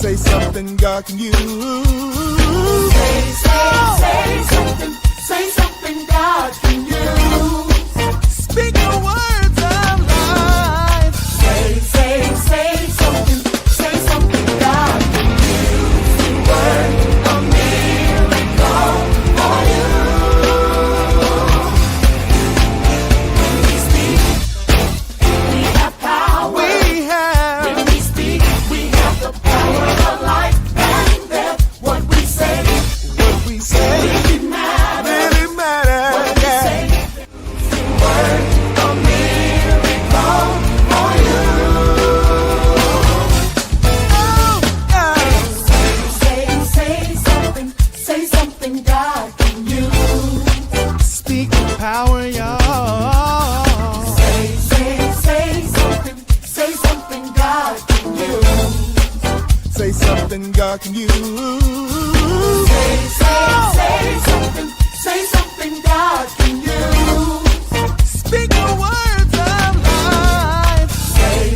Say something God can use. Say something God can use. Speak the words of life. Say something God can use. The word of miracle for you. When we speak, we have power. When we speak, we have the power of life and death. What we say really matters. What we say, the word of miracle for you. Say something God can use. Speak the power, y'all. Say something God can use. Say something God can use. Say something God can use. Speak the words of life. Say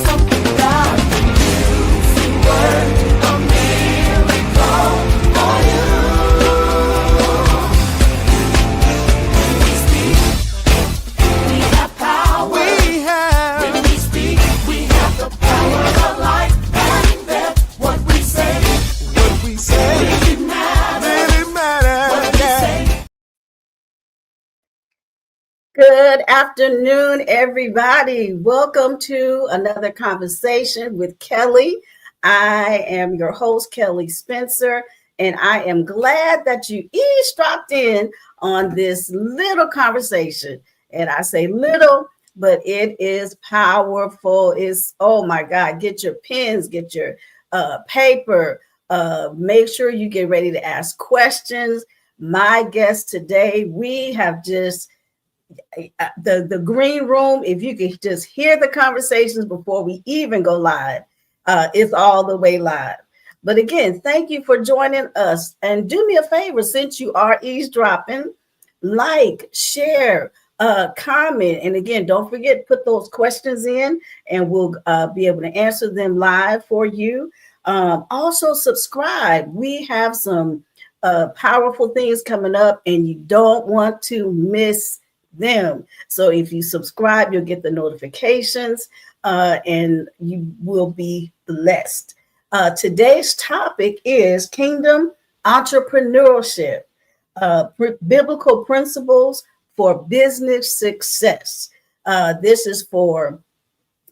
something God can use. The word of miracle for you. When we speak, we have power. When we speak, we have the power of life and death. What we say really matters. What we say. Good afternoon, everybody. Welcome to another conversation with Kelly. I am your host, Kelly Spencer, and I am glad that you eavesdropped in on this little conversation. And I say little, but it is powerful. It's, oh my God, get your pens, get your paper. Make sure you get ready to ask questions. My guest today, we have just the green room. If you could just hear the conversations before we even go live, it's all the way live. But again, thank you for joining us, and do me a favor, since you are eavesdropping, like, share, comment, and again, don't forget, put those questions in and we'll be able to answer them live for you. Also subscribe. We have some powerful things coming up and you don't want to miss them. So if you subscribe, you'll get the notifications and you will be blessed. Today's topic is kingdom entrepreneurship, biblical principles for business success. This is for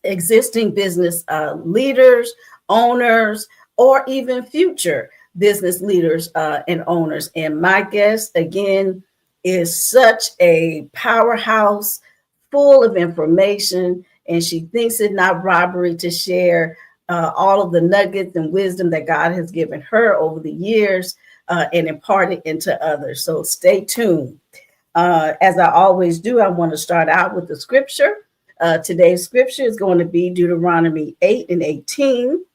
existing business leaders, owners, or even future business leaders and owners. And my guest, again, is such a powerhouse, full of information, and she thinks it not robbery to share all of the nuggets and wisdom that God has given her over the years and imparted into others. So stay tuned. As I always do, I want to start out with the scripture. Today's scripture is going to be Deuteronomy 8:18.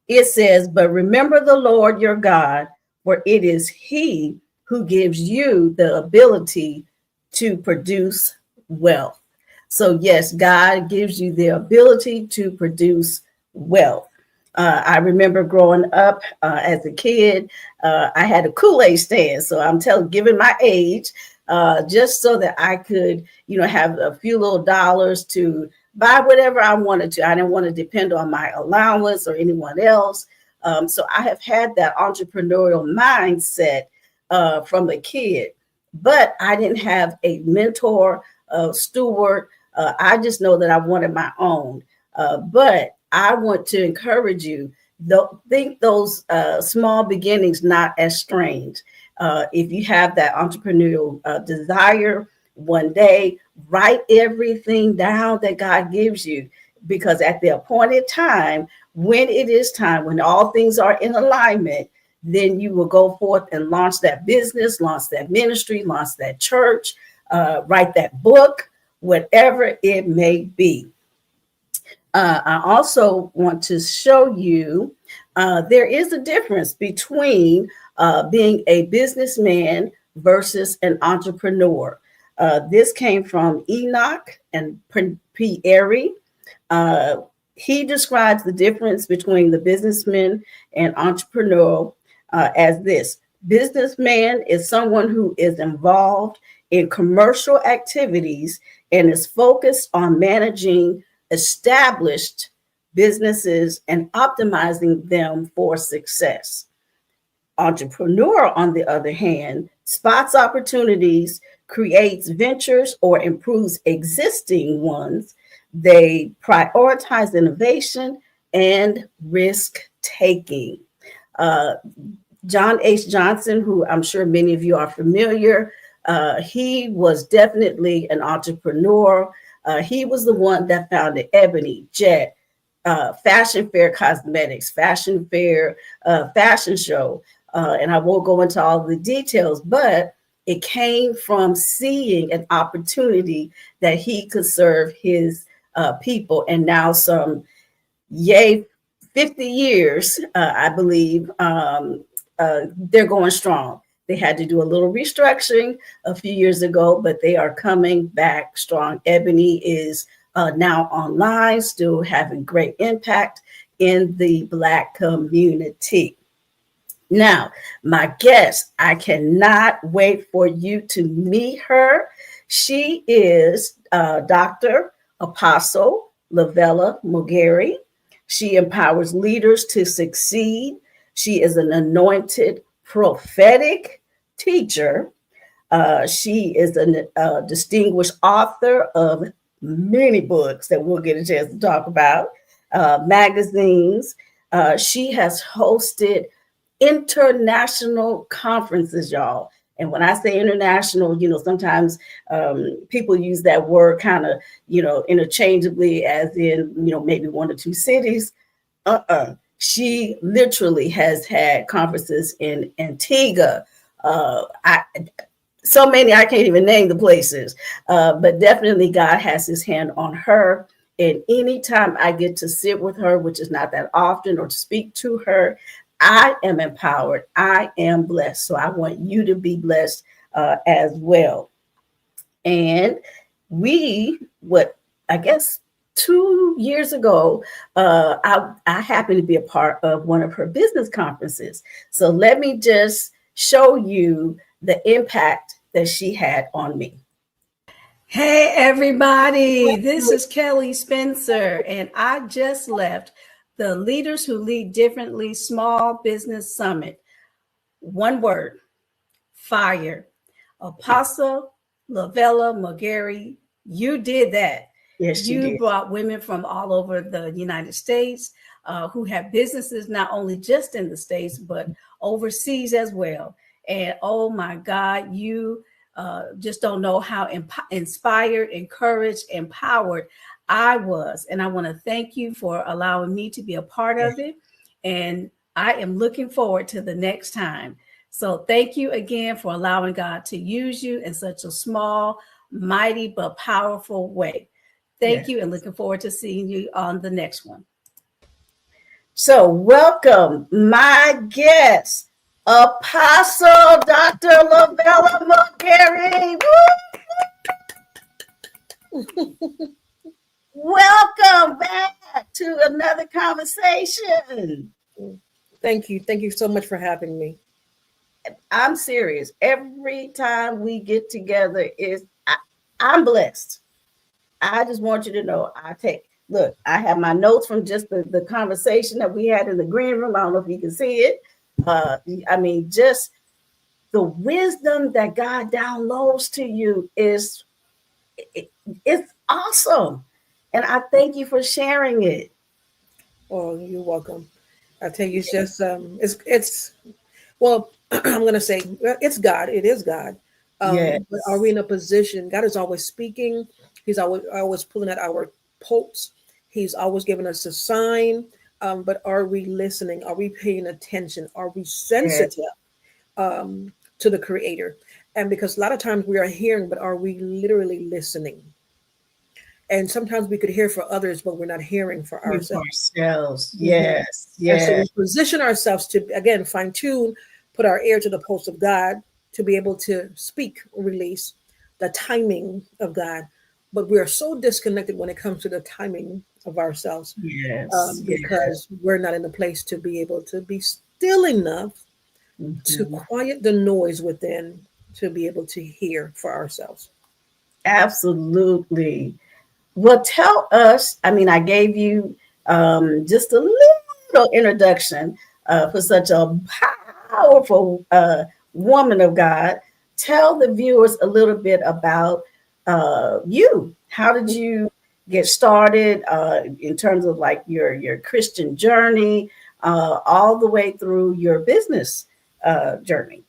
It says, "But remember the Lord your God, for it is He who gives you the ability to produce wealth." So yes, God gives you the ability to produce wealth. I remember growing up as a kid, I had a Kool-Aid stand. So I'm given my age, just so that I could, have a few little dollars to buy whatever I wanted to. I didn't want to depend on my allowance or anyone else. So I have had that entrepreneurial mindset from a kid, but I didn't have a mentor, steward. I just know that I wanted my own. But I want to encourage you, think those small beginnings not as strange. If you have that entrepreneurial desire, one day, write everything down that God gives you, because at the appointed time, when it is time, when all things are in alignment, then you will go forth and launch that business, launch that ministry, launch that church, write that book, whatever it may be. I also want to show you there is a difference between being a businessman versus an entrepreneur. This came from Enoch and P. Airy. He describes the difference between the businessman and entrepreneur as this: businessman is someone who is involved in commercial activities and is focused on managing established businesses and optimizing them for success. Entrepreneur, on the other hand, spots opportunities, creates ventures, or improves existing ones. They prioritize innovation and risk taking. Uh, John H. Johnson, who I'm sure many of you are familiar, he was definitely an entrepreneur. He was the one that founded Ebony, Jet, Fashion Fair Cosmetics, Fashion Fair Fashion Show. And I won't go into all the details, but it came from seeing an opportunity that he could serve his people. And now some, yay, 50 years, I believe, they're going strong. They had to do a little restructuring a few years ago, but they are coming back strong. Ebony is now online, still having great impact in the Black community. Now, my guest, I cannot wait for you to meet her. She is Dr. Apostle Lavella Mogeri. She empowers leaders to succeed. She is an anointed prophetic teacher. She is a distinguished author of many books that we'll get a chance to talk about, magazines. She has hosted international conferences, y'all. And when I say international, sometimes people use that word kind of, interchangeably, as in, maybe one or two cities. She literally has had conferences in Antigua. So many, I can't even name the places, but definitely God has his hand on her. And anytime I get to sit with her, which is not that often, or to speak to her, I am empowered. I am blessed. So I want you to be blessed as well. And I guess 2 years ago, I happened to be a part of one of her business conferences. So let me just show you the impact that she had on me. Hey, everybody, this is Kelly Spencer, and I just left the Leaders Who Lead Differently Small Business Summit. One word: fire. Apostle Lavella Mogeri, you did that. Yes, you did. Brought women from all over the United States who have businesses not only just in the States, but overseas as well. And oh my God, you just don't know how inspired, encouraged, empowered I was. And I want to thank you for allowing me to be a part of it. And I am looking forward to the next time. So thank you again for allowing God to use you in such a small, mighty, but powerful way. Thank you, and looking forward to seeing you on the next one. So welcome my guest, Apostle Dr. Lavella Mogeri. Welcome back to another conversation. Thank you. Thank you so much for having me. I'm serious. Every time we get together, I'm blessed. I just want you to know, I have my notes from just the conversation that we had in the green room. I don't know if you can see it. Just the wisdom that God downloads to you it's awesome. And I thank you for sharing it. Oh, you're welcome. I tell you, it's just, well, I'm going to say it's God. It is God. But are we in a position? God is always speaking. He's always pulling at our pulse. He's always giving us a sign. But are we listening? Are we paying attention? Are we sensitive to the Creator? And because a lot of times we are hearing, but are we literally listening? And sometimes we could hear for others, but we're not hearing for ourselves. Yes. And so we position ourselves to, again, fine tune, put our ear to the pulse of God to be able to speak, release the timing of God. But we are so disconnected when it comes to the timing of ourselves, Yes. because we're not in a place to be able to be still enough to Mhm. quiet the noise within to be able to hear for ourselves. Absolutely. Well, tell us. I mean, I gave you just a little introduction for such a powerful woman of God. Tell the viewers a little bit about you. How did you get started in terms of like your Christian journey, all the way through your business journey?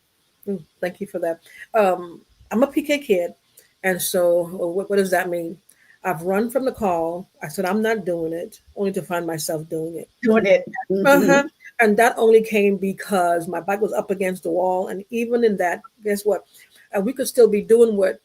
Thank you for that. I'm a PK kid, and so what does that mean? I've run from the call. I said I'm not doing it, only to find myself doing it. Doing it. Hmm. Uh-huh. And that only came because my back was up against the wall. And even in that, guess what? We could still be doing what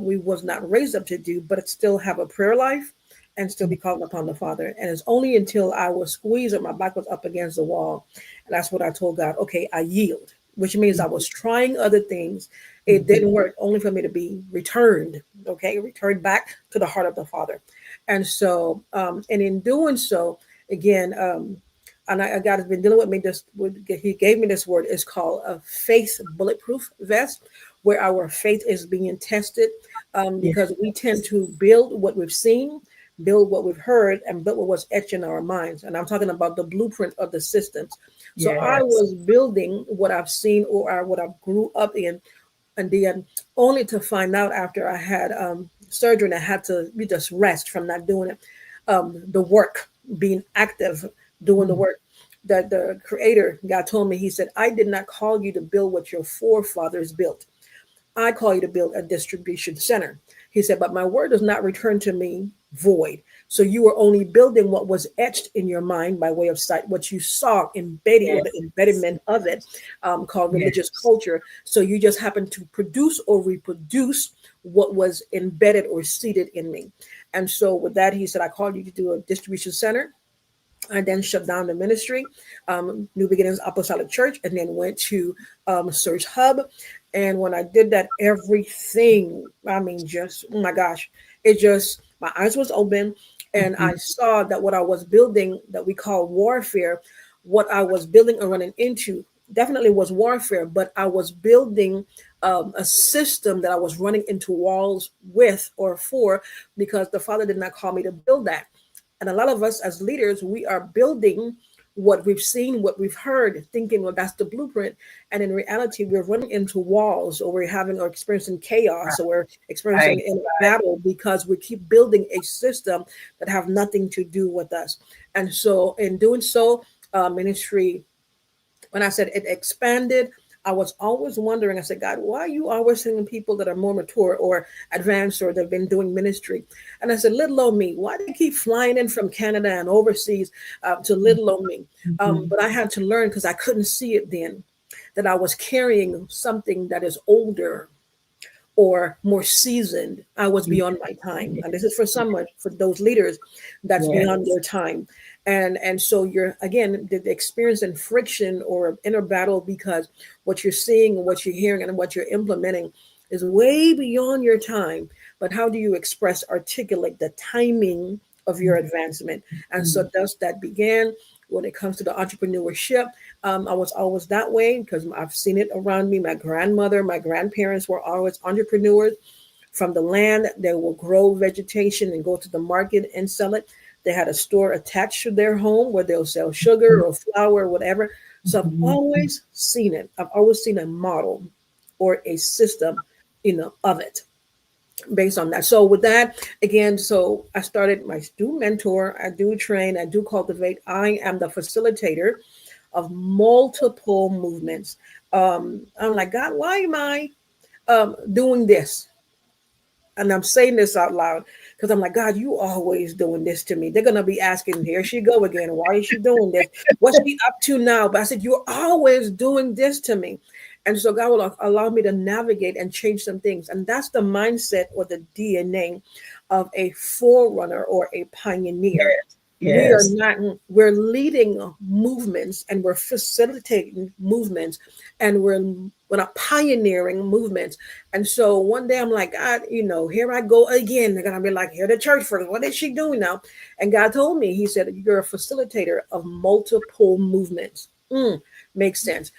we was not raised up to do, but it still have a prayer life and still be calling upon the Father. And it's only until I was squeezed and my back was up against the wall. And that's what I told God, okay, I yield, which means I was trying other things. It didn't work, only for me to be returned, okay, returned back to the heart of the Father. And so, and in doing so, again, and God has been dealing with me. He gave me this word. It's called a faith bulletproof vest, where our faith is being tested, Yeah. because we tend to build what we've seen, build what we've heard, and build what was etched in our minds. And I'm talking about the blueprint of the systems. So I Yes. was building what I've seen or what I grew up in, and then only to find out after I had surgery and I had to just rest from not doing it, the work, being active, doing the work. That the creator, God told me, he said, I did not call you to build what your forefathers built. I call you to build a distribution center. He said, but my word does not return to me void. So you were only building what was etched in your mind by way of sight, what you saw embedded or Yes. the embedment of it, called religious Yes. culture. So you just happened to produce or reproduce what was embedded or seated in me. And so with that, he said, I called you to do a distribution center. I then shut down the ministry, New Beginnings Apostolic Church, and then went to Search Hub. And when I did that, everything, I mean, just, oh my gosh, it just, my eyes was open. And I Mhm. saw that what I was building, that we call warfare, what I was building and running into definitely was warfare, but I was building a system that I was running into walls with or for, because the Father did not call me to build that. And a lot of us as leaders, we are building what we've seen, what we've heard, thinking, well, that's the blueprint. And in reality, we're running into walls, or we're having or experiencing chaos, or we're experiencing Right. in a battle because we keep building a system that have nothing to do with us. And so in doing so, ministry, when I said it expanded, I was always wondering, I said, God, why are you always sending people that are more mature or advanced or that have been doing ministry? And I said, little old me, why do they keep flying in from Canada and overseas to little old me? Mhm. But I had to learn, because I couldn't see it then, that I was carrying something that is older or more seasoned. I was beyond my time. And this is for someone, for those leaders, that's beyond Yes. their time. And so you're, again, the experience and friction or inner battle, because what you're seeing and what you're hearing and what you're implementing is way beyond your time. But how do you express, articulate the timing of your advancement? And so Mhm. thus that began. When it comes to the entrepreneurship, I was always that way because I've seen it around me. My grandmother, my grandparents were always entrepreneurs. From the land, they will grow vegetation and go to the market and sell it. They had a store attached to their home where they'll sell sugar or flour or whatever. So I've Mhm. always seen it. I've always seen a model or a system, of it based on that. So with that, again, so I started, I do mentor, I do train, I do cultivate. I am the facilitator of multiple movements. I'm like, God, why am I doing this? And I'm saying this out loud because I'm like, God, you always doing this to me. They're gonna be asking, here she go again. Why is she doing this? What's she up to now? But I said, you're always doing this to me. And so God will allow me to navigate and change some things. And that's the mindset or the DNA of a forerunner or a pioneer. Yes. We are Yes. not, we're leading movements and we're facilitating movements, and we're when I'm pioneering movements. And so one day I'm like, God, here I go again. They're gonna be like, here the church first. What is she doing now? And God told me, He said, you're a facilitator of multiple movements. Makes sense.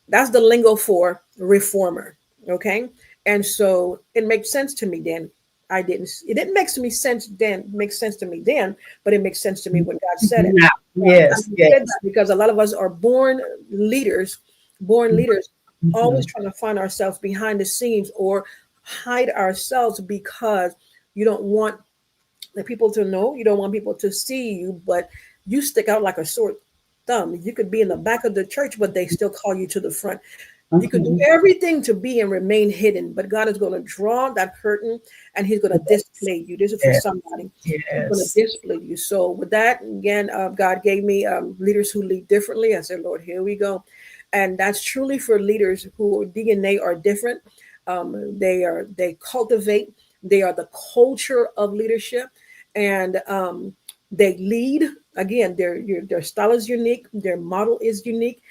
That's the lingo for reformer. Okay. And so it makes sense to me then. It didn't make me sense then, makes sense to me then, but it makes sense to me when God said it. Yeah. Yes. I Yes. said that because a lot of us are leaders, born leaders, always trying to find ourselves behind the scenes or hide ourselves because you don't want the people to know, you don't want people to see you, but you stick out like a sore thumb. You could be in the back of the church, but they still call you to the front. You could do everything to be and remain hidden, but God is going to draw that curtain and He's going to display you. This is for somebody. He's going to Yes. display you. So, with that, again, God gave me leaders who lead differently. I said, Lord, here we go. And that's truly for leaders who DNA are different. They cultivate, they are the culture of leadership, and they lead. Again, their style is unique, their model is unique.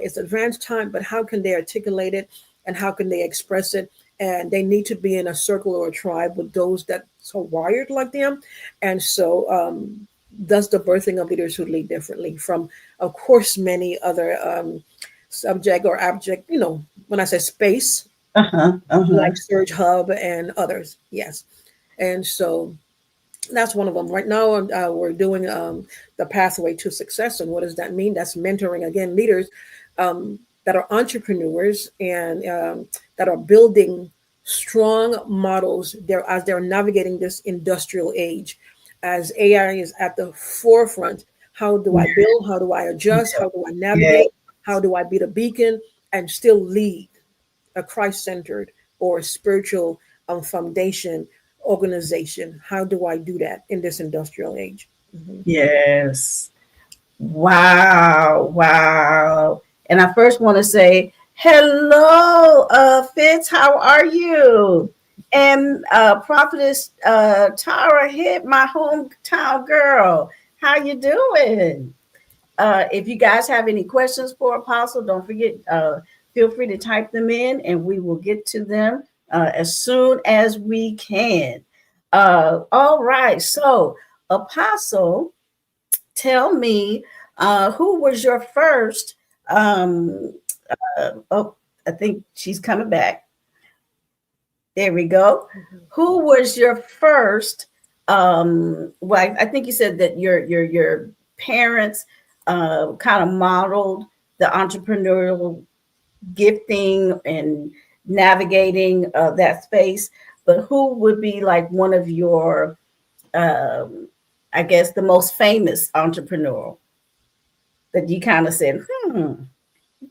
It's advanced time, but how can they articulate it and how can they express it? And they need to be in a circle or a tribe with those that are wired like them. And so that's the birthing of leaders who lead differently from, of course, many other subject or object, when I say space, like Surge Hub and others. Yes. And so that's one of them. Right now, we're doing the pathway to success. And what does that mean? That's mentoring, again, leaders that are entrepreneurs and that are building strong models as they're navigating this industrial age. As AI is at the forefront, how do I build? How do I adjust? How do I navigate? How do I be the beacon and still lead a Christ-centered or spiritual foundation organization? How do I do that in this industrial age? Yes. Wow. Wow. And I first want to say, hello, Fitz, how are you? And Prophetess Tara hit my hometown girl. How you doing? If you guys have any questions for Apostle, don't forget, feel free to type them in and we will get to them as soon as we can. All right. So, Apostle, tell me, who was your first? Oh, I think she's coming back. There we go. Who was your first? Well, I think you said that your parents kind of modeled the entrepreneurial gifting and navigating that space. But who would be like one of your, I guess, the most famous entrepreneur that you kind of said,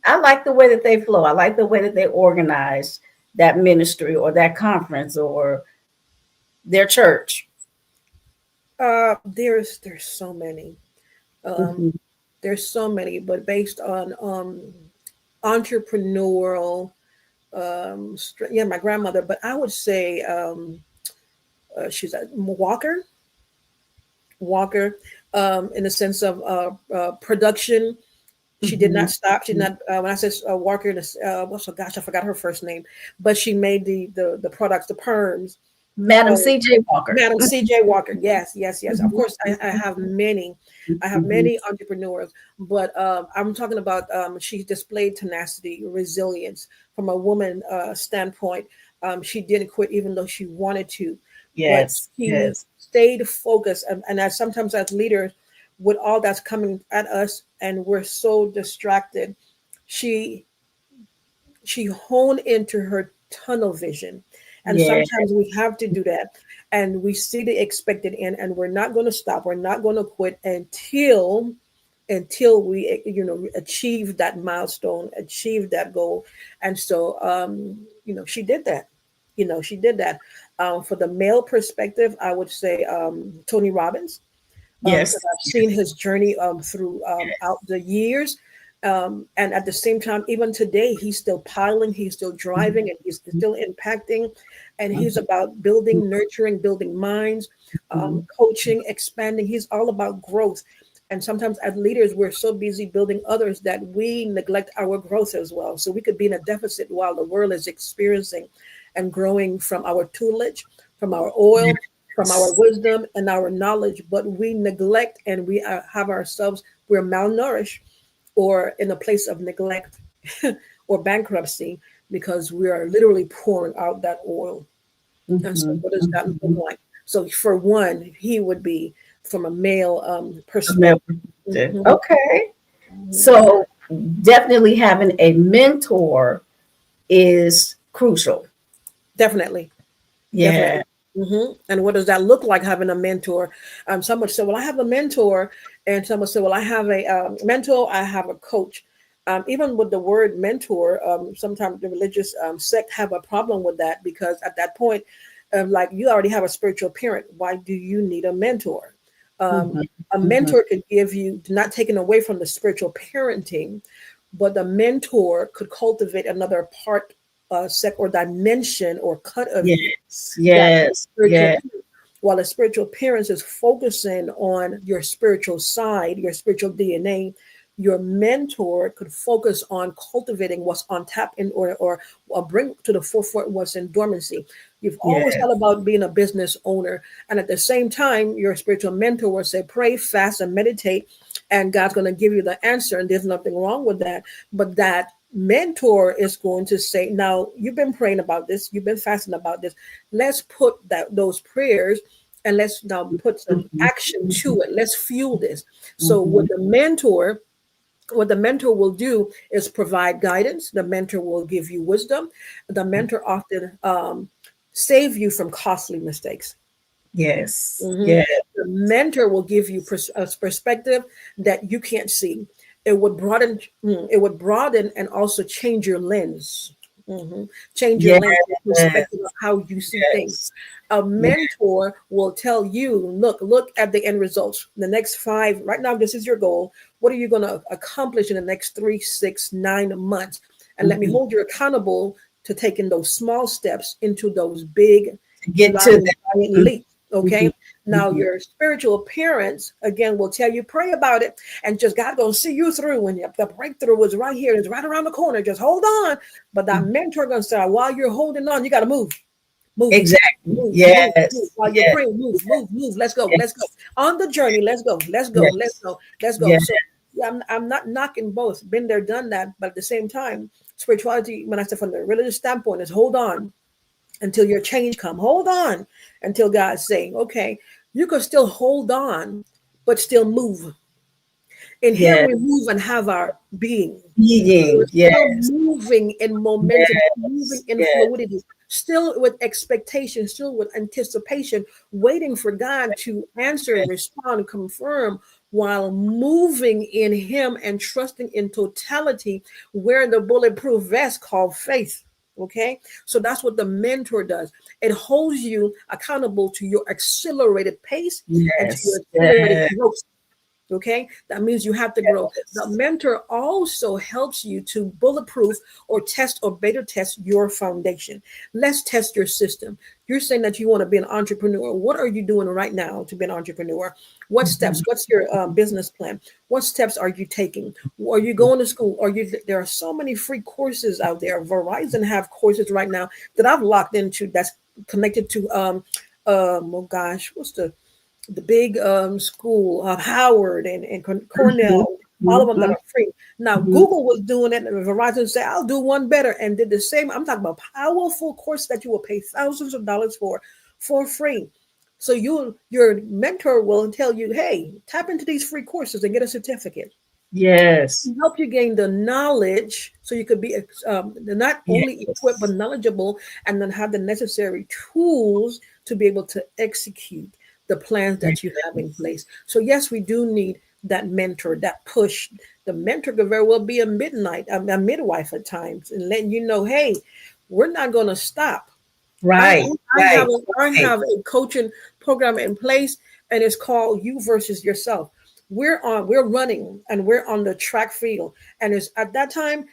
I like the way that they flow. I like the way that they organize that ministry or that conference or their church. There's so many. There's so many, but based on entrepreneurial, my grandmother. But I would say she's a Walker, in the sense of production. She did not stop. She did not. When I said Walker, I forgot her first name, but she made the products, the perms. Madam C.J. Walker. Madam C.J. Walker. Yes. Of course, I have many. I have many entrepreneurs, but I'm talking about she displayed tenacity, resilience from a woman standpoint. She didn't quit even though she wanted to. Yes. But she stayed focused. And as sometimes as leaders, with all that's coming at us and we're so distracted, she honed into her tunnel vision. And sometimes we have to do that. And we see the expected end, and we're not going to stop. We're not going to quit until we achieve that milestone, achieve that goal. And so she did that. She did that. For the male perspective, I would say Tony Robbins. Yes. I've seen his journey throughout the years. And at the same time, even today, he's still piling, he's still driving, and he's still impacting. And he's about building, nurturing, building minds, coaching, expanding. He's all about growth. And sometimes as leaders, we're so busy building others that we neglect our growth as well. So we could be in a deficit while the world is experiencing and growing from our tutelage, from our oil, from our wisdom and our knowledge, but we neglect and we have ourselves, we're malnourished or in a place of neglect or bankruptcy because we are literally pouring out that oil. And so, Mhm. what does that look Mhm. like? So, for one, he would be from a male perspective. Remember. Mhm, Okay. mhm. So definitely having a mentor is crucial. Definitely, definitely. Yeah. And what does that look like having a mentor? Some would say, "Well, I have a mentor," and some would say, "Well, I have a mentor. I have a coach." Even with the word mentor, sometimes the religious sect have a problem with that because at that point, like you already have a spiritual parent. Why do you need a mentor? Um, Mhm. a Mhm. mentor could give you, not taken away from the spiritual parenting, but the mentor could cultivate another part, sect, or dimension or cut of you Yes. that Yes. spiritual Yes. parent, while a spiritual parent is focusing on your spiritual side, your spiritual DNA, your mentor could focus on cultivating what's on tap in or bring to the forefront what's in dormancy. You've always Yes. thought about being a business owner, and at the same time, your spiritual mentor will say, pray, fast, and meditate, and God's going to give you the answer, and there's nothing wrong with that. But that mentor is going to say, now you've been praying about this, you've been fasting about this. Let's put those prayers and let's now put some Mhm. action to Mhm. it. Let's fuel this. So Mhm. with the mentor, what the mentor will do is provide guidance. The mentor will give you wisdom. The mentor often save you from costly mistakes. Yes. Mhm. Yes. The mentor will give you a perspective that you can't see. It would broaden and also change your lens. Mhm. Change your Yes. lens, your perspective of how you see things. Yes. A Yes. mentor will tell you, look at the end results. The next five, right now, this is your goal. What are you going to accomplish in the next 3, 6, 9 months? And let me Mhm. hold you accountable to taking those small steps into those big, To get to giant that. leaps. Mhm. Okay. Now, Mhm. your spiritual parents, again, will tell you, pray about it, and just God going to see you through. When the breakthrough is right here, it's right around the corner. Just hold on. But that Mhm. mentor going to say, while you're holding on, you got to move, move, Exactly. move, move, move. Yes. While you're Yes. praying, move, move, move. Let's go, let's go. Yes. On the journey, let's go, let's go, let's Yes. go, let's go. Yes. So yeah, I'm not knocking both. Been there, done that. But at the same time, spirituality, when I say from the religious standpoint, is hold on until your change come. Hold on until God's saying, okay, you can still hold on, but still move. In Him, Yes. we move and have our being. We're Eating. still Yes. moving in momentum, moving Yes. in Yes. fluidity, still with expectation, still with anticipation, waiting for God to answer, respond, confirm, while moving in Him and trusting in totality, wearing the bulletproof vest called faith. Okay, so that's what the mentor does. It holds you accountable to your accelerated pace and to your Yes. accelerated Yes. growth. Okay, that means you have to grow. The Yes. mentor also helps you to bulletproof or test or beta test your foundation. Let's test your system. You're saying that you want to be an entrepreneur. What are you doing right now to be an entrepreneur? What steps? Mhm. What's your business plan? What steps are you taking? Are you going to school? Are you? There are so many free courses out there. Verizon have courses right now that I've locked into. That's connected to oh gosh, what's the big school, Howard and Mhm. Cornell, all of them that Mhm. are free. Now, Mhm. Google was doing it, and Verizon said, I'll do one better, and did the same. I'm talking about powerful course that you will pay thousands of dollars for free. So your mentor will tell you, hey, tap into these free courses and get a certificate. Yes. Help you gain the knowledge so you could be not only equipped but Yes. knowledgeable, and then have the necessary tools to be able to execute the plans that you have in Yes. place. So yes, we do need that mentor, that push. The mentor could very well be a midwife at times, and letting you know, hey, we're not going to stop. I, Right. I have Right. I Right. have a coaching program in place, and it's called You versus Yourself. We're running and we're on the track field, and it's at that time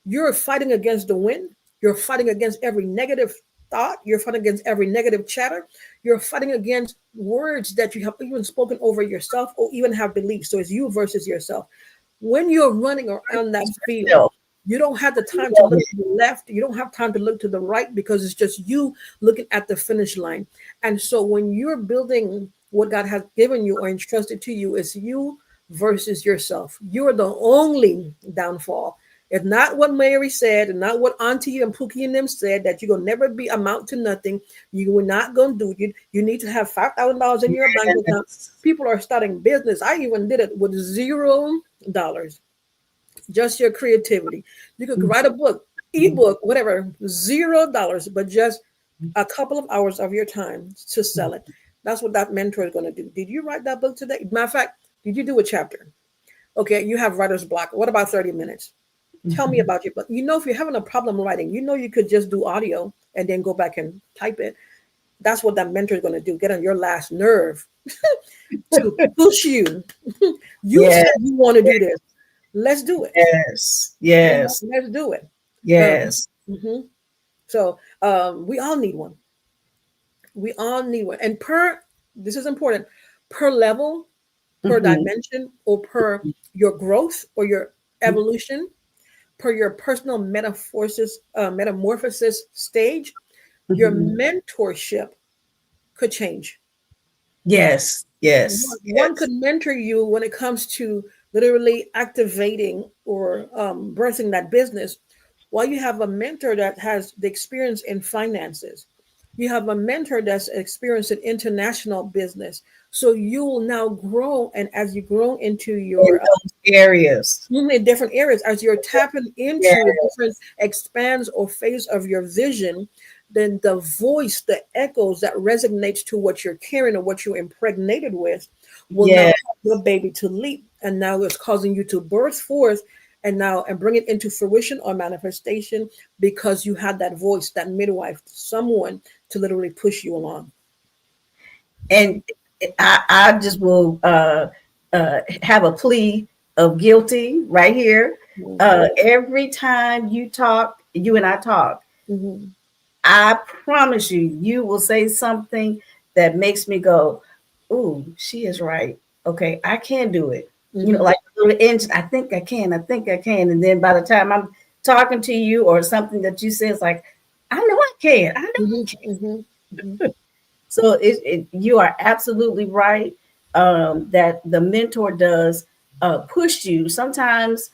you're fighting against the wind. You're fighting against every negative thought. You're fighting against every negative chatter. You're fighting against words that you have even spoken over yourself or even have beliefs. So it's you versus yourself. When you're running around that field, you don't have the time to look to the left. You don't have time to look to the right because it's just you looking at the finish line. And so when you're building what God has given you or entrusted to you, it's you versus yourself. You're the only downfall. It's not what Mary said and not what Auntie and Pookie and them said that you're gonna never be amount to nothing. You were not gonna do it. You need to have $5,000 in your bank account. People are starting business. I even did it with $0, just your creativity. You could write a book, ebook, whatever, $0, but just a couple of hours of your time to sell it. That's what that mentor is going to do. Did you write that book today? Matter of fact, did you do a chapter? Okay, you have writer's block. What about 30 minutes? Tell me about your book. You know, if you're having a problem writing, you know you could just do audio and then go back and type it. That's what that mentor is going to do. Get on your last nerve to push you. You said you want to do this. Let's do it. Yes. Let's do it. Yes. So we all need one. We all need one. And this is important, per level, per dimension, or per your growth or your evolution, per your personal metamorphosis stage, your mentorship could change. Yes. One could mentor you when it comes to literally activating or birthing that business, while you have a mentor that has the experience in finances. You have a mentor that's experienced in international business. So you will now grow. And as you grow into your areas, in different areas, as you're tapping into different expands or phase of your vision, then the voice, the echoes that resonates to what you're carrying or what you're impregnated with will now cause your baby to leap. And now it's causing you to birth forth and bring it into fruition or manifestation because you had that voice, that midwife, someone to literally push you along. And I just will have a plea of guilty right here. Every time you and I talk, I promise you will say something that makes me go, "Ooh, she is right. Okay, I can do it." You know, like a little engine. I think I can. And then by the time I'm talking to you or something that you say, it's like, I know I can. I know I can. So you are absolutely right that the mentor does push you sometimes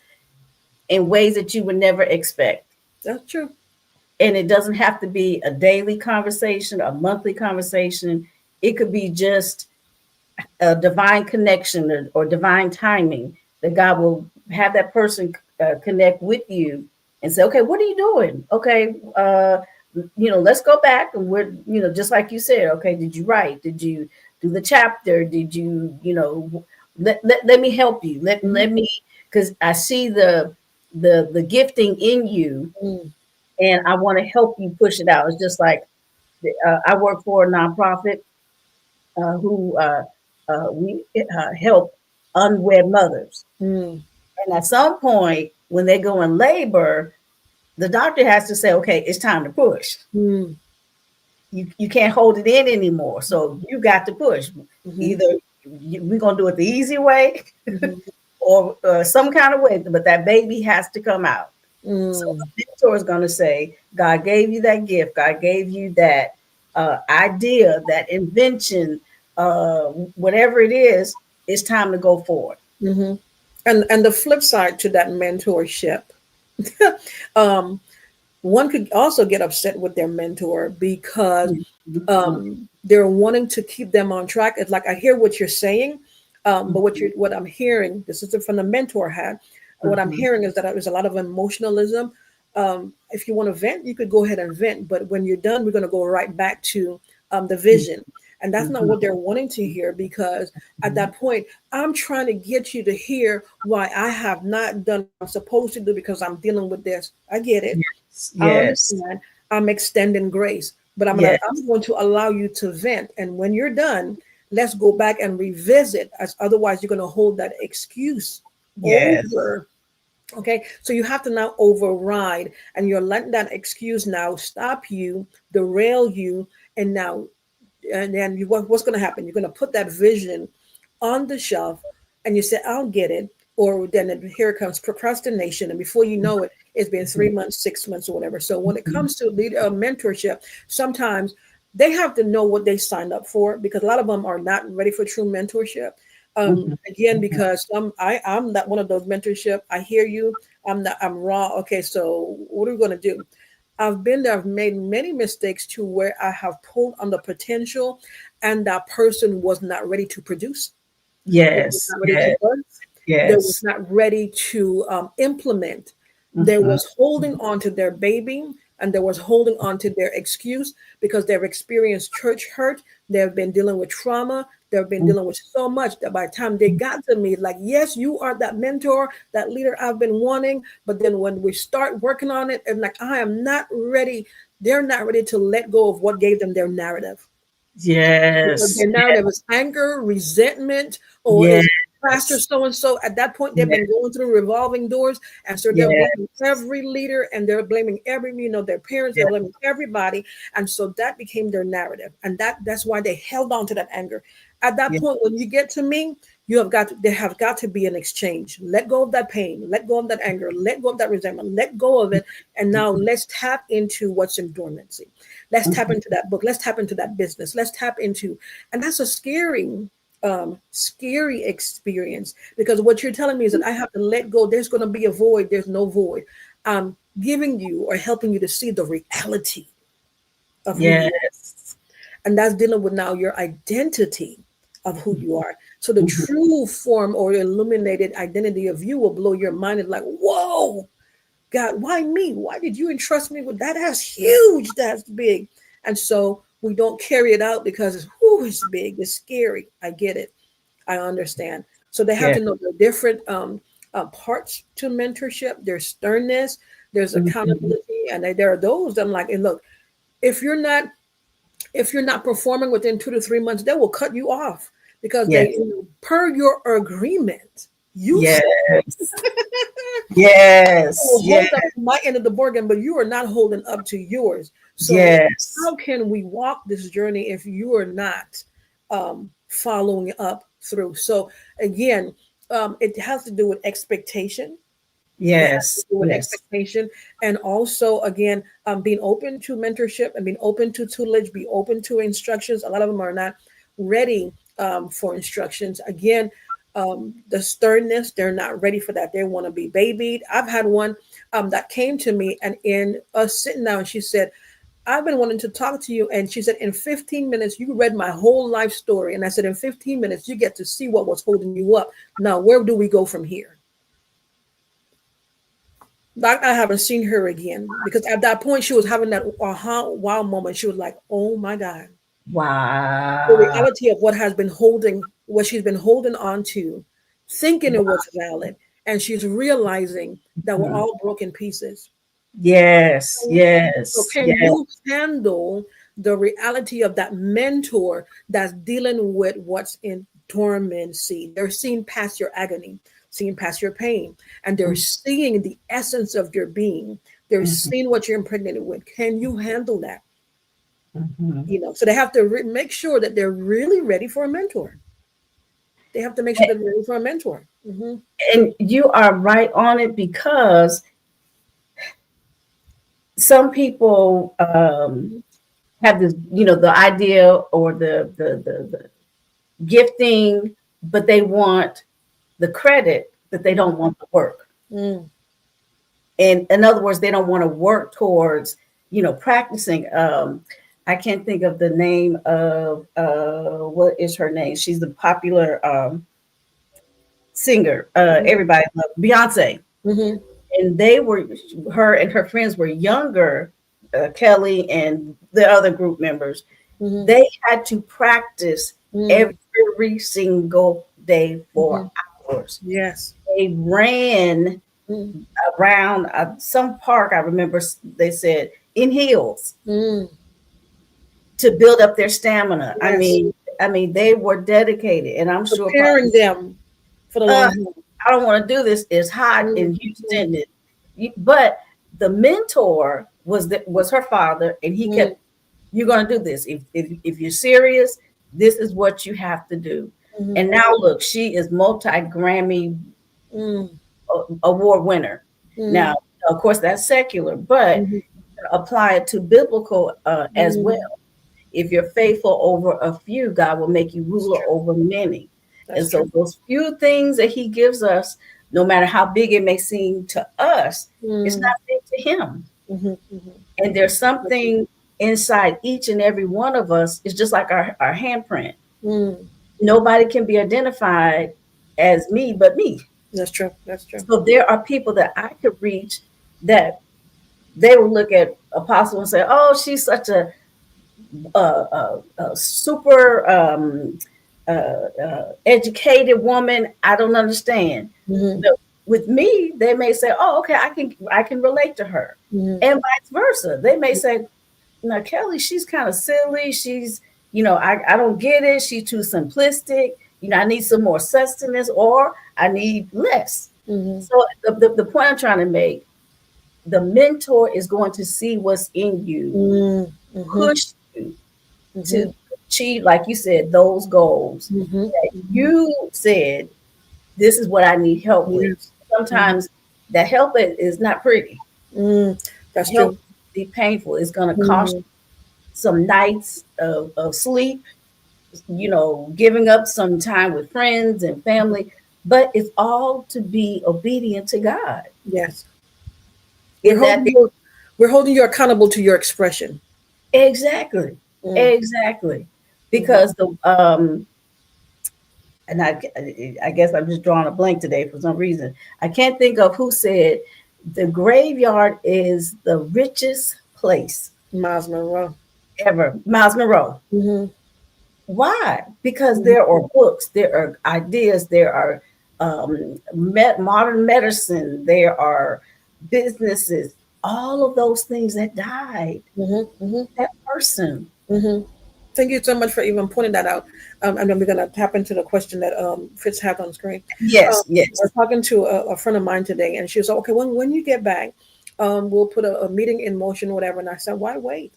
in ways that you would never expect. That's true. And it doesn't have to be a daily conversation, a monthly conversation. It could be just a divine connection or divine timing that God will have that person connect with you and say, okay, what are you doing? Okay, let's go back and we're, just like you said, okay, did you write? Did you do the chapter? Did you, let me help you. Let me, because I see the gifting in you and I want to help you push it out. It's just like I work for a nonprofit who we help unwed mothers. And at some point, when they go in labor, the doctor has to say, okay, it's time to push. You can't hold it in anymore. So you got to push. Either we're going to do it the easy way or some kind of way, but that baby has to come out. So the mentor is going to say, God gave you that gift. God gave you that idea, that invention, whatever it is, it's time to go forward. And the flip side to that mentorship, one could also get upset with their mentor because they're wanting to keep them on track. It's like, I hear what you're saying, but what I'm hearing, this is from the mentor hat. What I'm hearing is that there's a lot of emotionalism. If you want to vent, you could go ahead and vent, but when you're done, we're going to go right back to the vision. And that's not what they're wanting to hear, because at that point, I'm trying to get you to hear why I have not done what I'm supposed to do because I'm dealing with this. I get it. Yes. I understand. I'm extending grace, but I'm going to allow you to vent. And when you're done, let's go back and revisit, as otherwise you're going to hold that excuse over Okay, so you have to now override, and you're letting that excuse now stop you, derail you, and now, and then what's going to happen? You're going to put that vision on the shelf, and you say, "I'll get it," or then here comes procrastination, and before you know it, it's been 3 months, 6 months, or whatever. So when it comes to mentorship, sometimes they have to know what they signed up for, because a lot of them are not ready for true mentorship. Again, because I'm not one of those mentorship. I hear you. I'm raw. Okay, so what are we going to do? I've been there. I've made many mistakes to where I have pulled on the potential, and that person was not ready to produce. They was Yes. not ready to Yes. birth. They was Yes. not ready to implement. They Mhm. was holding on to their baby, and they was holding on to their excuse because they've experienced church hurt. They've been dealing with trauma. They've been dealing with so much that by the time they got to me, like, yes, you are that mentor, that leader I've been wanting. But then when we start working on it, and like, I am not ready, they're not ready to let go of what gave them their narrative, because Yes. their narrative is anger, resentment, or Yes. is pastor so and so. At that point, they've Yes. been going through revolving doors, and so they're Yes. blaming every leader, and they're blaming their parents, they're Yes. blaming everybody, and so that became their narrative, and that's why they held on to that anger. At that Yes. point, when you get to me, there have got to be an exchange. Let go of that pain, let go of that anger, let go of that resentment, let go of it, and now let's tap into what's in dormancy. Let's tap into that book. Let's tap into that business. Let's tap into, and that's a scary experience, because what you're telling me is that I have to let go. There's going to be a void. There's no void. I'm giving you or helping you to see the reality of who you are, Yes. and that's dealing with now your identity of who you are. So the Mhm. true form or illuminated identity of you will blow your mind. It's like, whoa, God, why me? Why did you entrust me with that? That's huge. That's big. And so we don't carry it out because it's big. It's scary. I get it. I understand. So they have Yes. to know the different parts to mentorship. There's sternness, there's Mhm. accountability, and there are those that I'm like, and look, if you're not if you're not performing within 2 to 3 months, they will cut you off, because Yes. per your agreement, you Yes. said I Yes. will Yes. hold up to my end of the bargain, but you are not holding up to yours. So Yes. how can we walk this journey if you are not following up through? So again, it has to do with expectation. It has to Yes. do with Yes. expectation, and also again, being open to mentorship and being open to tutelage, be open to instructions. A lot of them are not ready for instructions. Again, the sternness, they're not ready for that. They want to be babied. I've had one that came to me, and in us sitting down, she said, I've been wanting to talk to you. And she said, in 15 minutes, you read my whole life story. And I said, in 15 minutes, you get to see what was holding you up. Now, where do we go from here? I haven't seen her again, because at that point she was having that aha wow moment. She was like, "Oh my God!" The Wow. reality of what she's been holding on to, thinking it was valid, and she's realizing that we're Mhm. all broken pieces. Yes. So, Yes. can Yes. you handle the reality of that mentor that's dealing with what's in dormancy? They're seeing past your agony, seeing past your pain, and they're seeing the essence of your being. They're Mhm. seeing what you're impregnated with. Can you handle that? Mhm. So they have to make sure that they're really ready for a mentor. They have to make sure that they're ready for a mentor. And you are right on it, because some people have this, the idea or the gifting, but they want the credit, but they don't want the work. Mm, And in other words, they don't want to work towards, practicing. I can't think of the name of what is her name. She's the popular singer. Everybody loves Beyonce. mm-hmm, And her and her friends were younger, Kelly and the other group members. mm-hmm, They had to practice mm, every single day mm-hmm. for hours. Yes. They ran Mm, around some park. I remember they said in heels mm, to build up their stamina. I yes. mean, I mean, they were dedicated, and I'm sure Preparing probably them for the uh, long haul. I don't want to do this. It's hot in Houston. But the mentor was her father, and he kept, you're going to do this. If you're serious, this is what you have to do. And now look, she is multi-Grammy award winner. Now, of course, that's secular, but apply it to biblical as well. If you're faithful over a few, God will make you ruler over many. And so those few things that he gives us, no matter how big it may seem to us, it's not big to him. And there's something inside each and every one of us. It's just like our handprint. Nobody can be identified as me but me. That's true. That's true. So there are people that I could reach that they will look at Apostle and say, oh, she's such a super educated woman. I don't understand. But with me, they may say, oh, okay, I can relate to her. And vice versa. They may say, now, Kelly, she's kind of silly. She's, I don't get it. She's too simplistic. I need some more sustenance, or I need less. So the point I'm trying to make, the mentor is going to see what's in you, push you to achieve, like you said, those goals that you said, this is what I need help with. Sometimes that help is not pretty. That's help true. Be painful. It's going to cost you some nights of sleep, giving up some time with friends and family, but it's all to be obedient to God. Yes. We're holding you accountable to your expression. Exactly. Exactly. Because and I guess I'm just drawing a blank today for some reason. I can't think of who said the graveyard is the richest place. Miles Monroe. Ever. Miles Monroe. Why? Because there are books, there are ideas, there are modern medicine, there are businesses, all of those things that died. That person. Thank you so much for even pointing that out. And then we're going to tap into the question that Fitz had on screen. Yes. We're talking to a friend of mine today, and she was like, okay, when you get back, we'll put a meeting in motion or whatever. And I said, why wait?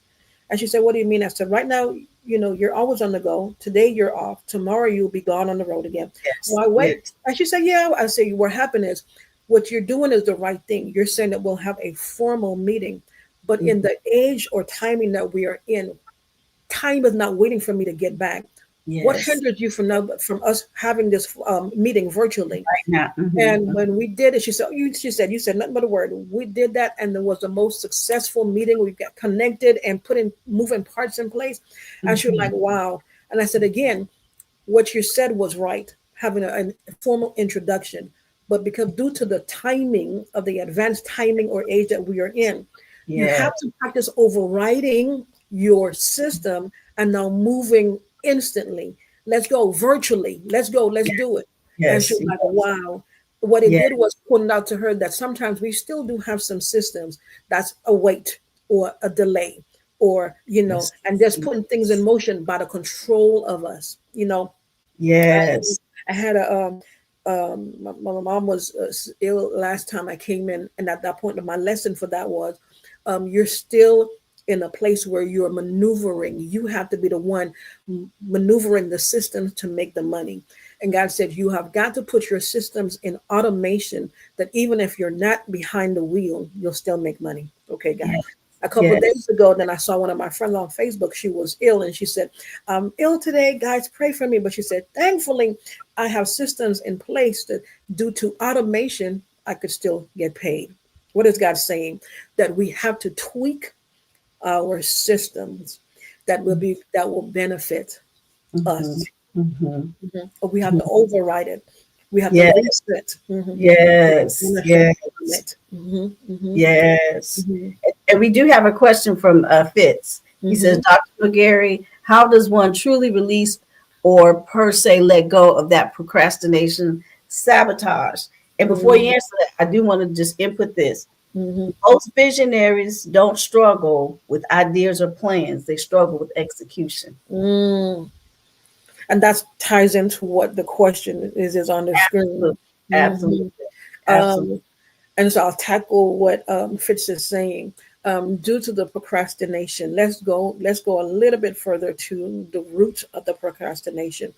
And she said, what do you mean? I said, right now, you're always on the go. Today you're off. Tomorrow you'll be gone on the road again. Yes. Why wait? Yes. And she said, yeah. I say, what happened is what you're doing is the right thing. You're saying that we'll have a formal meeting, but in the age or timing that we are in, time is not waiting for me to get back. Yes. What hinders you from us having this meeting virtually? Right now. And when we did it, she said you said nothing but a word. We did that, and it was the most successful meeting. We got connected and put in moving parts in place. And she was like, wow. And I said, again, what you said was right, having a formal introduction. But because due to the timing of the advanced timing or age that we are in, you have to practice overriding your system and now moving instantly. Let's go virtually. Let's go. Let's do it. Yes. And she was like, wow. What it did was pointed out to her that sometimes we still do have some systems that's a wait or a delay or, and just putting things in motion by the control of us, Yes. I had my mom was ill last time I came in. And at that point, my lesson for that was, you're still in a place where you're maneuvering. You have to be the one maneuvering the systems to make the money. And God said, you have got to put your systems in automation that even if you're not behind the wheel, you'll still make money. Okay, God. Yes. A couple of days ago, then I saw one of my friends on Facebook. She was ill and she said, I'm ill today. Guys, pray for me. But she said, thankfully, I have systems in place that due to automation, I could still get paid. What is God saying? That we have to tweak our systems that will benefit us. But we have to override it. We have to reset. Yes. Yes. And we do have a question from Fitz. He says, Dr. McGarry, how does one truly release or per se let go of that procrastination sabotage? And before you answer that, I do want to just input this. Most visionaries don't struggle with ideas or plans. They struggle with execution. And that ties into what the question is on the screen. Absolutely. Mhm. Absolutely. Um, and so I'll tackle what Fitz is saying. Due to the procrastination, let's go a little bit further to the root of the procrastination.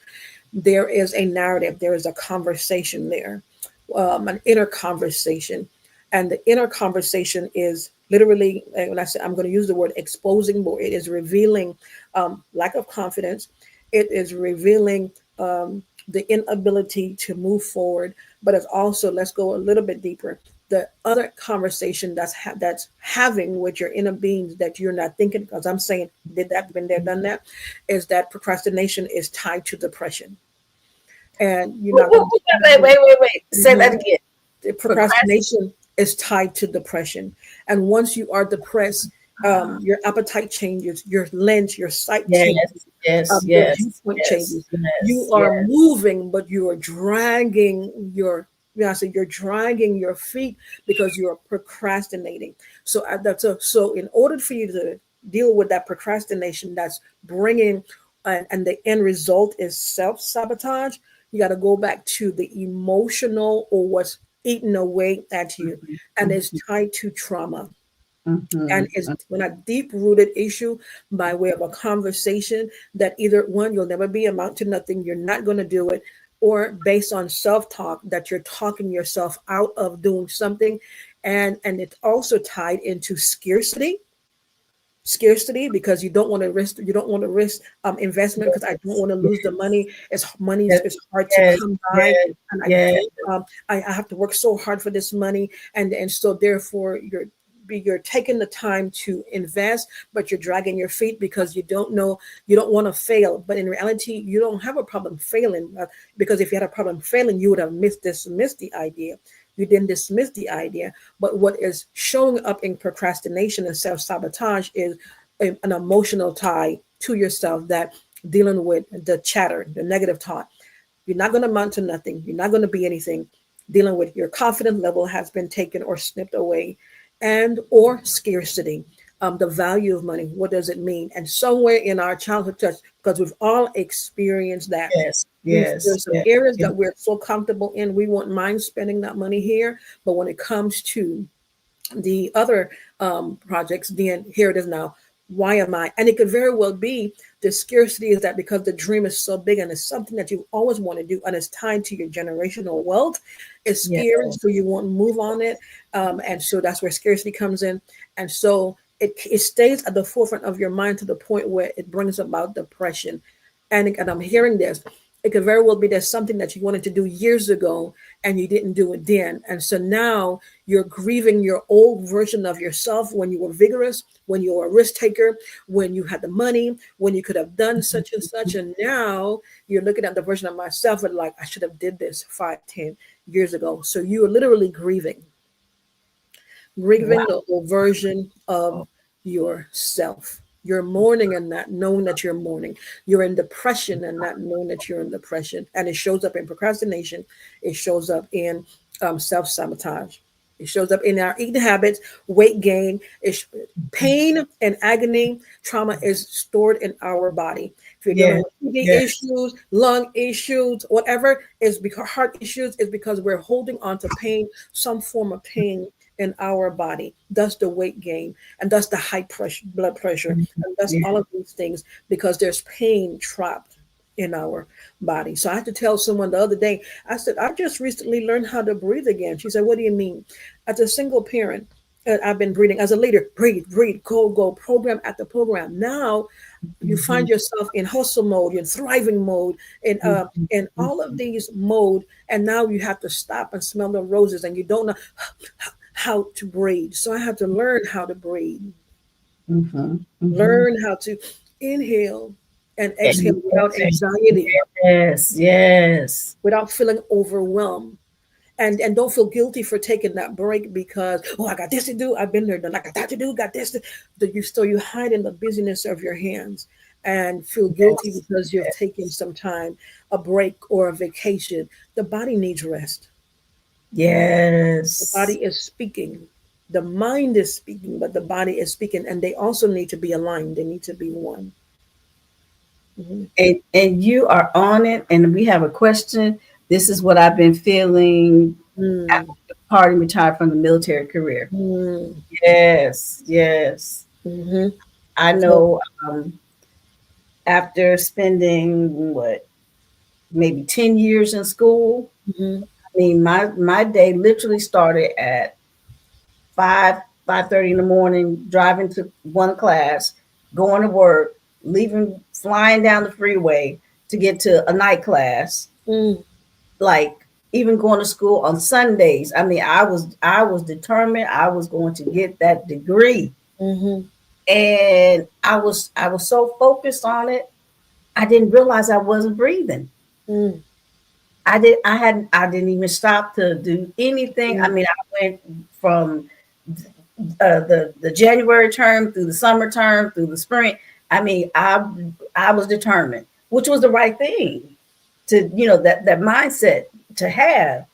There is a narrative, there is a conversation there, an inner conversation. And the inner conversation is literally, when I say I'm going to use the word exposing more, it is revealing lack of confidence. It is revealing the inability to move forward. But it's also, let's go a little bit deeper. The other conversation that's having with your inner beings that you're not thinking, because I'm saying, did that, been there, done that, is that procrastination is tied to depression, and you're not going Wait, wait, wait, wait. Say that to. again. Procrastinate. Procrastination is tied to depression, and once you are depressed, your appetite changes, your lens, your sight changes, Yes, yes, your yes, viewpoint yes, changes. You yes, are yes. moving, but you are dragging your, yeah, so you're dragging your feet because you are procrastinating. So so in order for you to deal with that procrastination, that's bringing, and the end result is self sabotage. You got to go back to the emotional or what's eating away at you, and it's tied to trauma, and it's Mm-hmm. when a deep rooted issue by way of a conversation that either one, you'll never be amount to nothing, you're not going to do it, or based on self-talk that you're talking yourself out of doing something. And it's also tied into scarcity, because you don't want to risk investment, because I don't want to lose the money. Money Yes, is hard to yes, come by, yes, and I yes, don't I have to work so hard for this money, and so therefore you're taking the time to invest, but you're dragging your feet because you don't know, you don't want to fail. But in reality, you don't have a problem failing, because if you had a problem failing, you would have dismissed the idea. You didn't dismiss the idea. But what is showing up in procrastination and self sabotage is an emotional tie to yourself, that dealing with the chatter, the negative thought. You're not going to amount to nothing. You're not going to be anything. Dealing with your confidence level has been taken or snipped away, and or scarcity. The value of money. What does it mean? And somewhere in our childhood touch, because we've all experienced that. yes, yes, There's some yes, areas yes. that we're so comfortable in. We won't mind spending that money here, but when it comes to the other projects, then here it is now. Why am I? And it could very well be the scarcity is that because the dream is so big and it's something that you always want to do and it's tied to your generational wealth. It's Yeah. scary, so you won't move on it. And so that's where scarcity comes in. And so it stays at the forefront of your mind to the point where it brings about depression. And I'm hearing this. It could very well be there's something that you wanted to do years ago and you didn't do it then. And so now you're grieving your old version of yourself when you were vigorous, when you were a risk taker, when you had the money, when you could have done such and such. And now you're looking at the version of myself and like, I should have did this 5, 10 years ago. So you are literally grieving the old version of Wow. yourself. You're mourning and not knowing that you're mourning. You're in depression and not knowing that you're in depression. And it shows up in procrastination. It shows up in self sabotage. It shows up in our eating habits, weight gain. Pain and agony, trauma is stored in our body. If you're dealing Yes, with kidney yes. issues, lung issues, whatever is because heart issues, is because we're holding on to pain, some form of pain in our body. Thus the weight gain, and thus the high pressure, blood pressure, and thus Yeah. all of these things because there's pain trapped in our body. So I had to tell someone the other day, I said, I just recently learned how to breathe again. She said, what do you mean? As a single parent, I've been breathing. As a leader, breathe, breathe, go, program after program. Now you find Mhm. yourself in hustle mode, in thriving mode, Mhm. in all of these mode, and now you have to stop and smell the roses, and you don't know how to breathe. So I had to learn how to breathe, Mhm. Mhm. learn how to inhale and exhale And without anxiety, yes, yes. without feeling overwhelmed. And don't feel guilty for taking that break because, oh, I got this to do, I've been there, done, I got that to do, got this to, that you, so you hide in the busyness of your hands and feel guilty Yes, because you've taken some time, a break or a vacation. The body needs rest. The yes. body is speaking, the mind is speaking, but the body is speaking, and they also need to be aligned, they need to be one. Mhm. And you are on it. And we have a question. This is what I've been feeling Mm, after departing, retired from the military career. mm, Yes, yes. mm-hmm. I So, know after spending what, maybe 10 years in school, mhm, I mean, my day literally started at 5:30 in the morning, driving to one class, going to work, leaving, flying down the freeway to get to a night class, mm, like even going to school on Sundays. I mean, I was determined I was going to get that degree. mhm, And I was so focused on it, I didn't realize I wasn't breathing. mm, I didn't even stop to do anything. I mm, mean, I went from the January term through the summer term through the spring. I mean, I was determined, which was the right thing to, that mindset to have.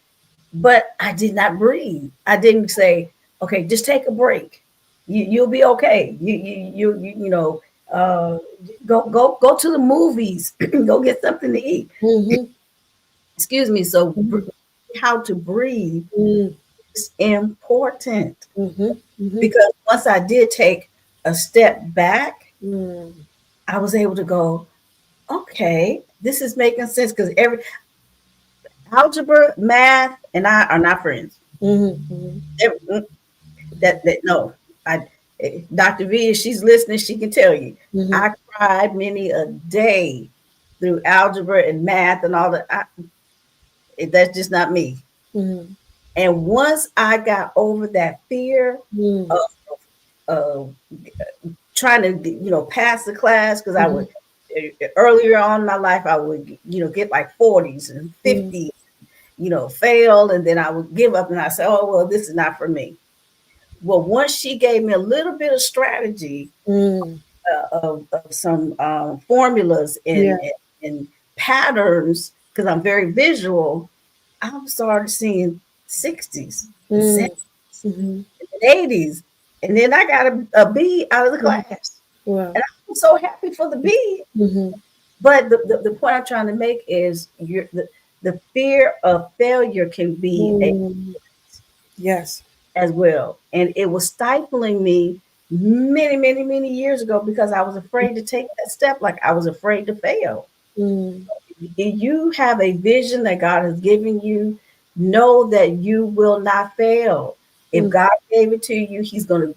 But I did not breathe. I didn't say, okay, just take a break. You'll be okay. Go to the movies. Go get something to eat. mhm, Excuse me. So mhm, how to breathe mm, is important, mhm, mhm, because once I did take a step back, mm, I was able to go, okay, this is making sense, because every algebra, math, and I are not friends. mhm, Every- that no, I Dr. V, if she's listening, she can tell you. mhm, I cried many a day through algebra and math and all that. That's just not me. mhm, And once I got over that fear mm, of, of trying to, pass the class, because I mhm, would, earlier on in my life, I would, get like 40s and mm, 50s, fail, and then I would give up, and I say, oh well, this is not for me. Well, once she gave me a little bit of strategy, mm, of some formulas yeah. and patterns, because I'm very visual, I started seeing 60s and Mm, 70s mhm, and 80s. And then I got a B out of the mhm. class. Wow. And I'm so happy for the B. Mhm, But the point I'm trying to make is the fear of failure can be mm, yes. as well. And it was stifling me many, many, many years ago, because I was afraid to take that step. Like, I was afraid to fail. Mm, If you have a vision that God has given you, know that you will not fail. If mm, God gave it to you, He's gonna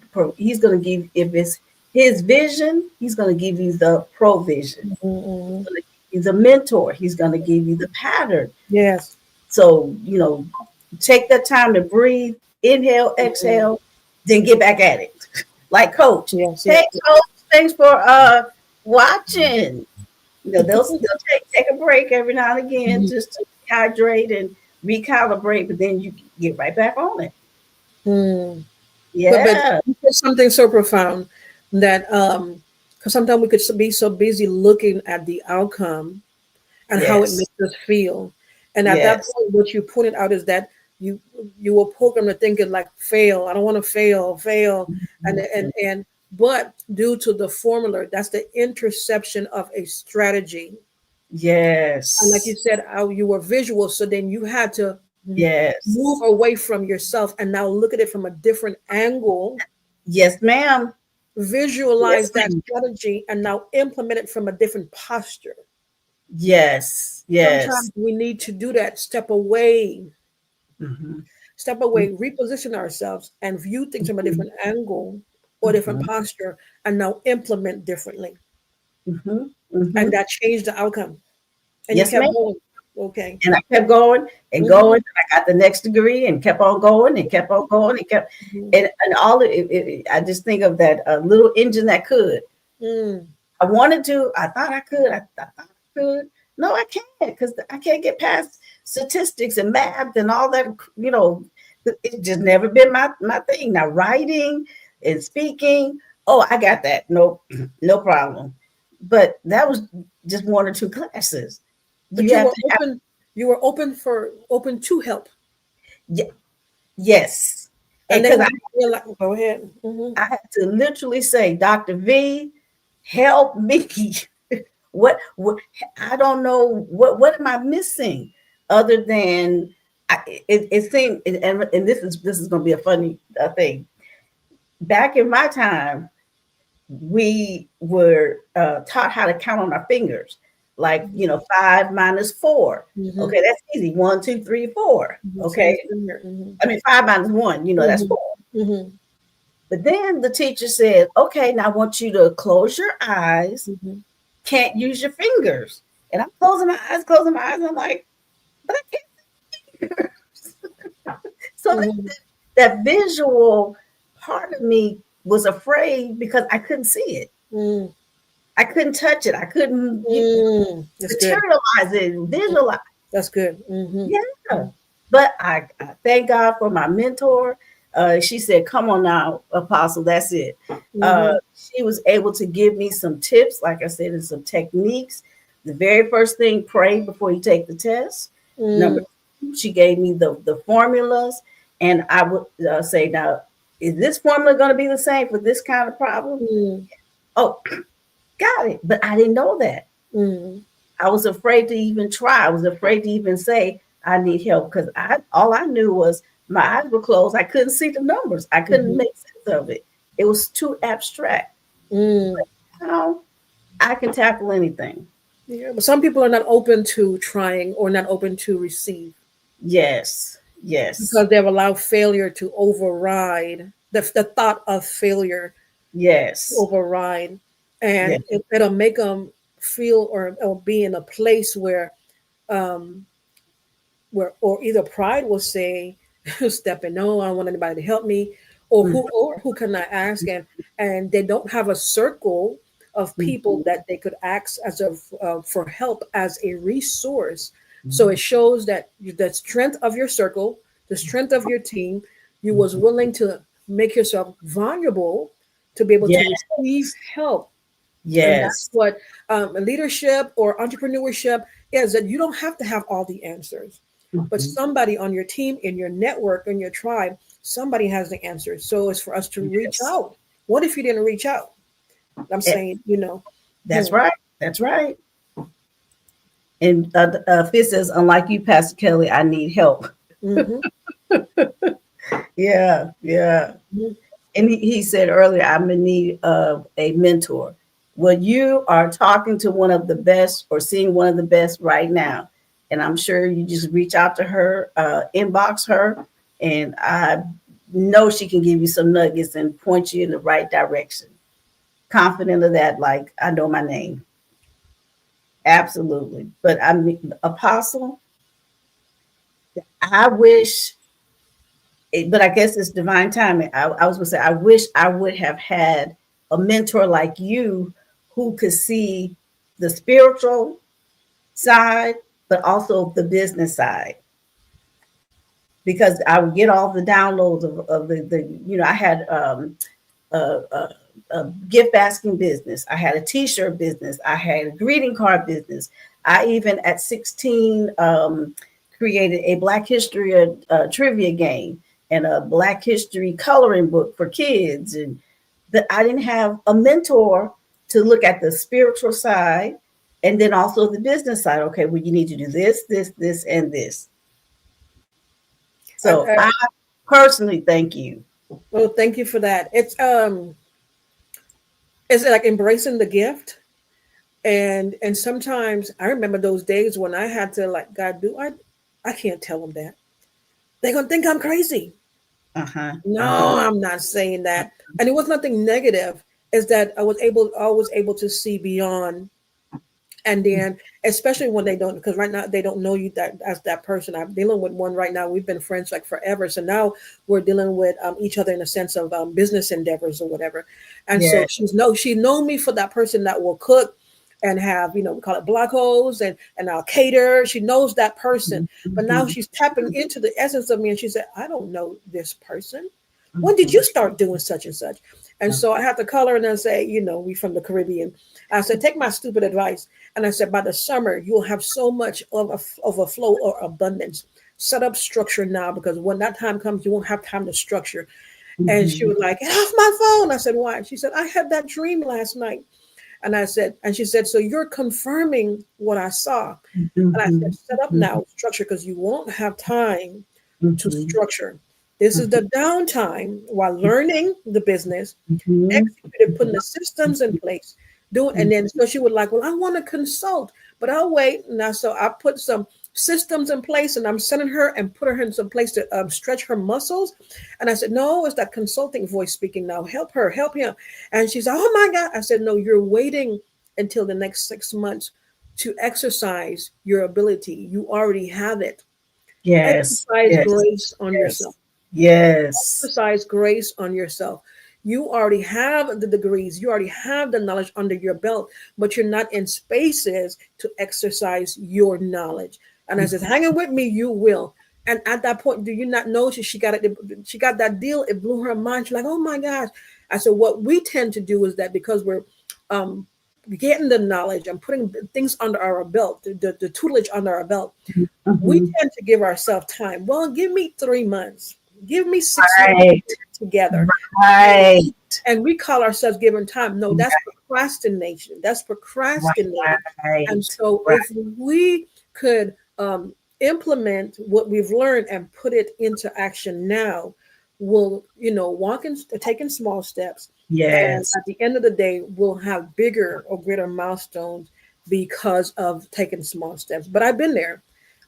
give. If it's His vision, He's gonna give you the provision. mhm, mhm. He's a mentor. He's gonna give you the pattern. Yes. So, take that time to breathe, inhale, Mhm. exhale, then get back at it. Like Coach. Yes, yes. Hey Coach, thanks for watching. They'll take a break every now and again Mhm. just to hydrate and recalibrate, but then you get right back on it. Mm. But Yeah. you said something so profound that because sometimes we could be so busy looking at the outcome and how it Yes. makes us feel, and at that Yes. point, what you pointed out is that you you were programmed to thinking like fail. I don't want to fail, fail, and but due to the formula, that's the interception of a strategy. And like you Yes. said, how you were visual, so then you had to Yes. move away from yourself and now look at it from a different angle, Yes, ma'am. visualize Yes, that ma'am. strategy, and now implement it from a different posture. Yes. Sometimes Yes. we need to do that, Hmm. step away, reposition ourselves, and view things from a different angle or different Hmm. posture, and now implement differently. Hmm. Hmm. And that changed the outcome. And you Yes, ma'am. kept going. Okay. And I kept going and Mhm, going. I got the next degree and kept on going and kept on going and kept, mhm, and all of it, I just think of that little engine that could. mm, I wanted to. I thought I could. I thought I could. No, I can't, because I can't get past statistics and math and all that. It's just never been my thing. Now, writing and speaking, oh, I got that. No, no problem. But that was just one or two classes. but You have to have, you were open to help. yes. And And then because when you realize, go ahead. Mhm. I had to literally say, Dr. V, help me. What I don't know, what am I missing? other than it seemed, and this is going to be a funny thing. Back in my time, we were taught how to count on our fingers, like 5 - 4. Okay, that's easy. 1, 2, 3, 4. Okay, I mean 5 - 1. That's 4. But then the teacher said, "Okay, now I want you to close your eyes. Can't use your fingers." And I'm closing my eyes, and I'm like, "But I can't." So that visual part of me was afraid because I couldn't see it. I couldn't touch it. I couldn't materialize it, visualize. That's good. Yeah. But I thank God for my mentor. She said, "Come on now, Apostle, that's it." She was able to give me some tips, like I said, and some techniques. The very first thing, pray before you take the test. Number two, she gave me the formulas. And I would say, now, is this formula going to be the same for this kind of problem? Oh, got it. But I didn't know that. I was afraid to even try. I was afraid to even say, I need help, because all I knew was my eyes were closed. I couldn't see the numbers. I couldn't make sense of it. It was too abstract. But now I can tackle anything. Yeah, but some people are not open to trying or not open to receive. Yes. Because they've allowed failure to override the thought of failure. Yes. Override. And it'll make them feel or be in a place where or either pride will say, step in, no, I don't want anybody to help me, or who can I ask? And they don't have a circle of people that they could ask for help as a resource. So it shows that the strength of your circle, the strength of your team, you was willing to make yourself vulnerable to be able to receive help. And that's what leadership or entrepreneurship is, that you don't have to have all the answers, but somebody on your team, in your network, in your tribe, somebody has the answers. So it's for us to reach out. What if you didn't reach out? I'm saying, That's right. That's right. And Fitz says, unlike you, Pastor Kelly, I need help. Yeah. And he said earlier, I'm in need of a mentor. Well, you are talking to one of the best, or seeing one of the best right now. And I'm sure you just reach out to her, inbox her, and I know she can give you some nuggets and point you in the right direction. Confident of that, like I know my name. Absolutely. But I mean, Apostle, I wish, but I guess it's divine timing. I was going to say, I wish I would have had a mentor like you who could see the spiritual side, but also the business side. Because I would get all the downloads of the I had a gift basking business. I had a t-shirt business. I had a greeting card business. I even at 16 created a Black History trivia game and a Black History coloring book for kids. And I didn't have a mentor to look at the spiritual side and then also the business side. Okay, well, you need to do this, and this. So I personally thank you. Well, thank you for that. It's like embracing the gift. And sometimes I remember those days when I had to, like, God, I can't tell them that. They're going to think I'm crazy. No, I'm not saying that. And it was nothing negative. It's that I was able to see beyond. And then, especially when they don't, because right now they don't know you as that person. I'm dealing with one right now. We've been friends like forever. So now we're dealing with each other in a sense of business endeavors or whatever. And so she known me for that person that will cook and have, we call it block holes and I'll cater. She knows that person. But now she's tapping into the essence of me. And she said, I don't know this person. When did you start doing such and such? And so I had to call her and then say, we from the Caribbean. I said, take my stupid advice. And I said, by the summer, you'll have so much of a flow or abundance. Set up structure now, because when that time comes, you won't have time to structure. And she was like, get off my phone. I said, why? She said, I had that dream last night. And I said, and she said, so you're confirming what I saw. And I said, Mhm. set up now, structure, because you won't have time to Mhm. structure. This is the downtime while learning the business, Mhm. executed, putting the systems in place, doing, and then so she would like, well, I want to consult, but I'll wait. Now, so I put some systems in place, and I'm sending her and put her in some place to stretch her muscles. And I said, no, it's that consulting voice speaking now. Help her, help him. And she's like, oh my God. I said, no, you're waiting until the next 6 months to exercise your ability. You already have it. Yes. Exercise Yes. grace on yourself. Yes. Yes. Exercise grace on yourself. You already have the degrees, you already have the knowledge under your belt, but you're not in spaces to exercise your knowledge. And I said, hanging with me, you will. And at that point, do you not know she got it? She got that deal. It blew her mind. She's like, "Oh my gosh!" I said, "What we tend to do is that because we're um, getting the knowledge and putting things under our belt, the tutelage under our belt, we Mhm. tend to give ourselves time. Well, give me 3 months, give me 6 months Right. together. And, Right. and we call ourselves giving time. No, that's procrastination. That's procrastinating. And Right. so Right. if we could implement what we've learned and put it into action now, we'll, walking, taking small steps. And Yes. at the end of the day, we'll have bigger or greater milestones because of taking small steps. But I've been there.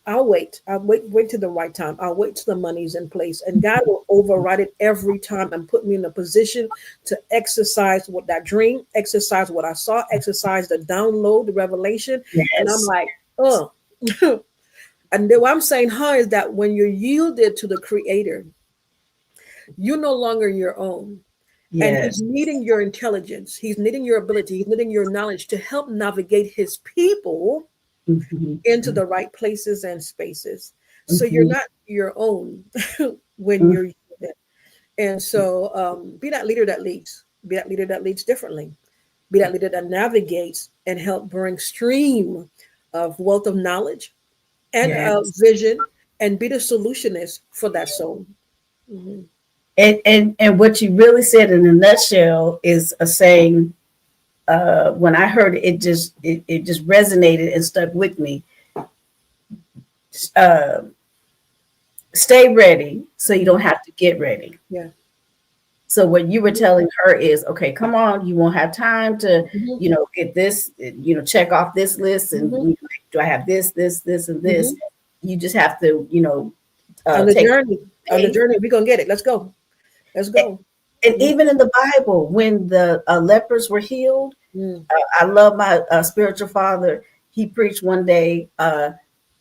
I'll wait. Wait till the right time. I'll wait till the money's in place. And God will override it every time and put me in a position to exercise what that dream, exercise what I saw, exercise the download, the revelation. And I'm Yes. like, oh. And then what I'm saying, is that when you're yielded to the creator, you're no longer your own. And he's Yes. needing your intelligence. He's needing your ability. He's needing your knowledge to help navigate his people Mhm. into the right places and spaces. So you're Mhm. not your own when Mhm. you're yielded. And so be that leader that leads. Be that leader that leads differently. Be that leader that navigates and help bring stream of wealth of knowledge and Yes. vision, and be the solutionist for that soul. Mhm. And what you really said in a nutshell is a saying. When I heard it, it just resonated and stuck with me. Uh, Stay ready so you don't have to get ready. Yeah. So what you were telling her is, okay, come on, you won't have time to, Mhm. get this, check off this list, and Mhm. do I have this, and this? Mhm. You just have to, On the take journey, faith. we're gonna get it. Let's go. Let's go. And Mhm. even in the Bible, when the lepers were healed, Mm. I love my spiritual father. He preached one day.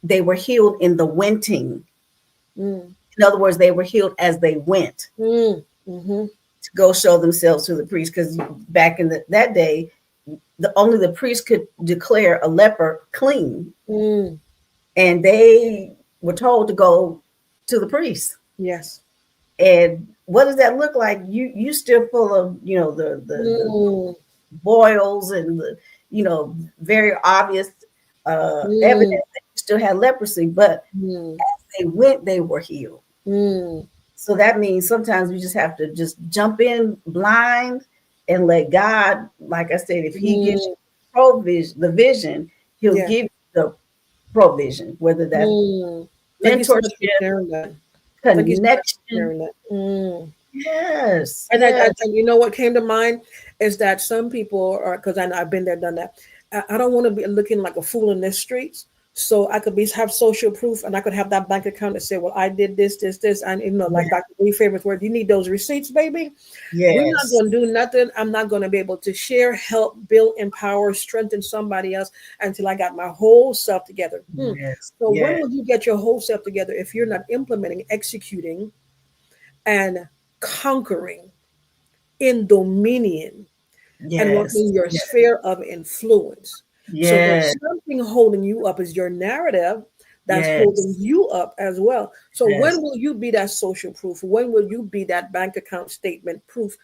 They were healed in the wenting. Mm. In other words, they were healed as they went Mm. Mhm. to go show themselves to the priest. Because back in that day, only the priest could declare a leper clean, Mm. and they were told to go to the priest. Yes. And what does that look like? You still full of the Mm. boils and the very obvious Mm. evidence that you still had leprosy, but Mm. as they went, they were healed. Mm. So that means sometimes we just have to just jump in blind and let God, like I said, if He gives Mm. you the vision, He'll Yeah. give you the provision, whether that's Mm. Thank you so much for mentorship, sharing that. Thank you so much for connection. sharing that. Mm. Yes, And, yes, and you know what came to mind is that some people are, because I've been there, done that. I don't want to be looking like a fool in the streets. So I could have social proof, and I could have that bank account that say, "Well, I did this, this, this," and like Dr. Lee favorite word, you need those receipts, baby. We're not yes, going to do nothing. I'm not going to be able to share, help, build, empower, strengthen somebody else until I got my whole self together. yes, So when yes, will you get your whole self together if you're not implementing, executing, and conquering in dominion and yes, working your yes, sphere of influence? So yes, there's something holding you up is your narrative that's holding yes, you up as well. So yes. when will you be that social proof? When will you be that bank account statement proof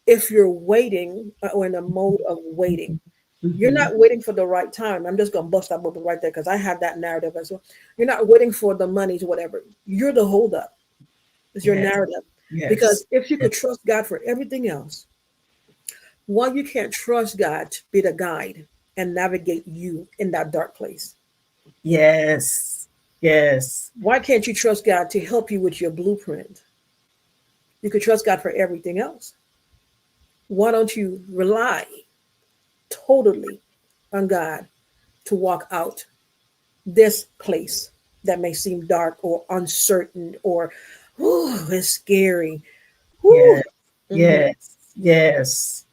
if you're waiting or in a mode of waiting? You're Mhm. not waiting for the right time. I'm just going to bust that bubble right there because I have that narrative as well. You're not waiting for the money to whatever. You're the holdup. It's your Yes, narrative. yes, Because if you yes, could trust God for everything else, Why you can't trust God to be the guide and navigate you in that dark place? Yes. Yes. Why can't you trust God to help you with your blueprint? You could trust God for everything else. Why don't you rely totally on God to walk out this place that may seem dark or uncertain or, oh, it's scary. Whew. Yes. Mhm. Yes. Yes.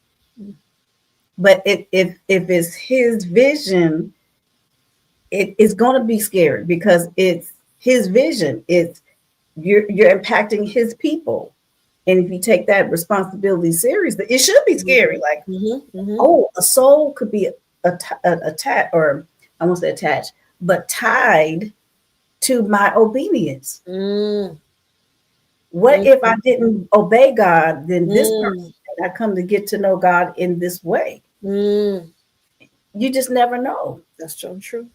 But if it's his vision, it's going to be scary because it's his vision. It's you're impacting his people, and if you take that responsibility seriously, it should be scary. Like, Mhm. Mhm. oh, a soul could be attached, or I won't say attached, but tied to my obedience. Mm. What if I Mm. didn't obey God? Then this person Mm. I come to get to know God in this way. Mm. You just never know. That's so true.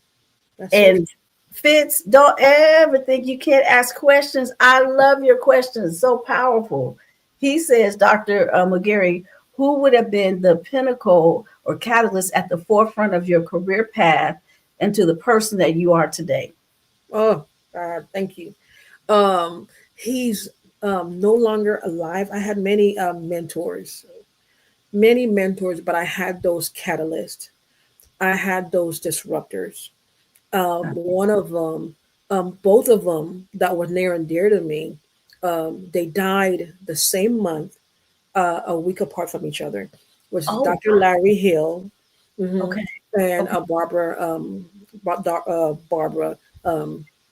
That's so true. And Fitz, don't ever think you can't ask questions. I love your questions. So powerful. He says, Dr. McGarry, who would have been the pinnacle or catalyst at the forefront of your career path into the person that you are today? Oh, God, thank you. He's no longer alive. I had many mentors, but I had those catalysts. I had those disruptors. One of them, both of them that were near and dear to me, they died the same month, a week apart from each other, was Oh, Dr. Larry Hill, mhm, okay. and Okay. Barbara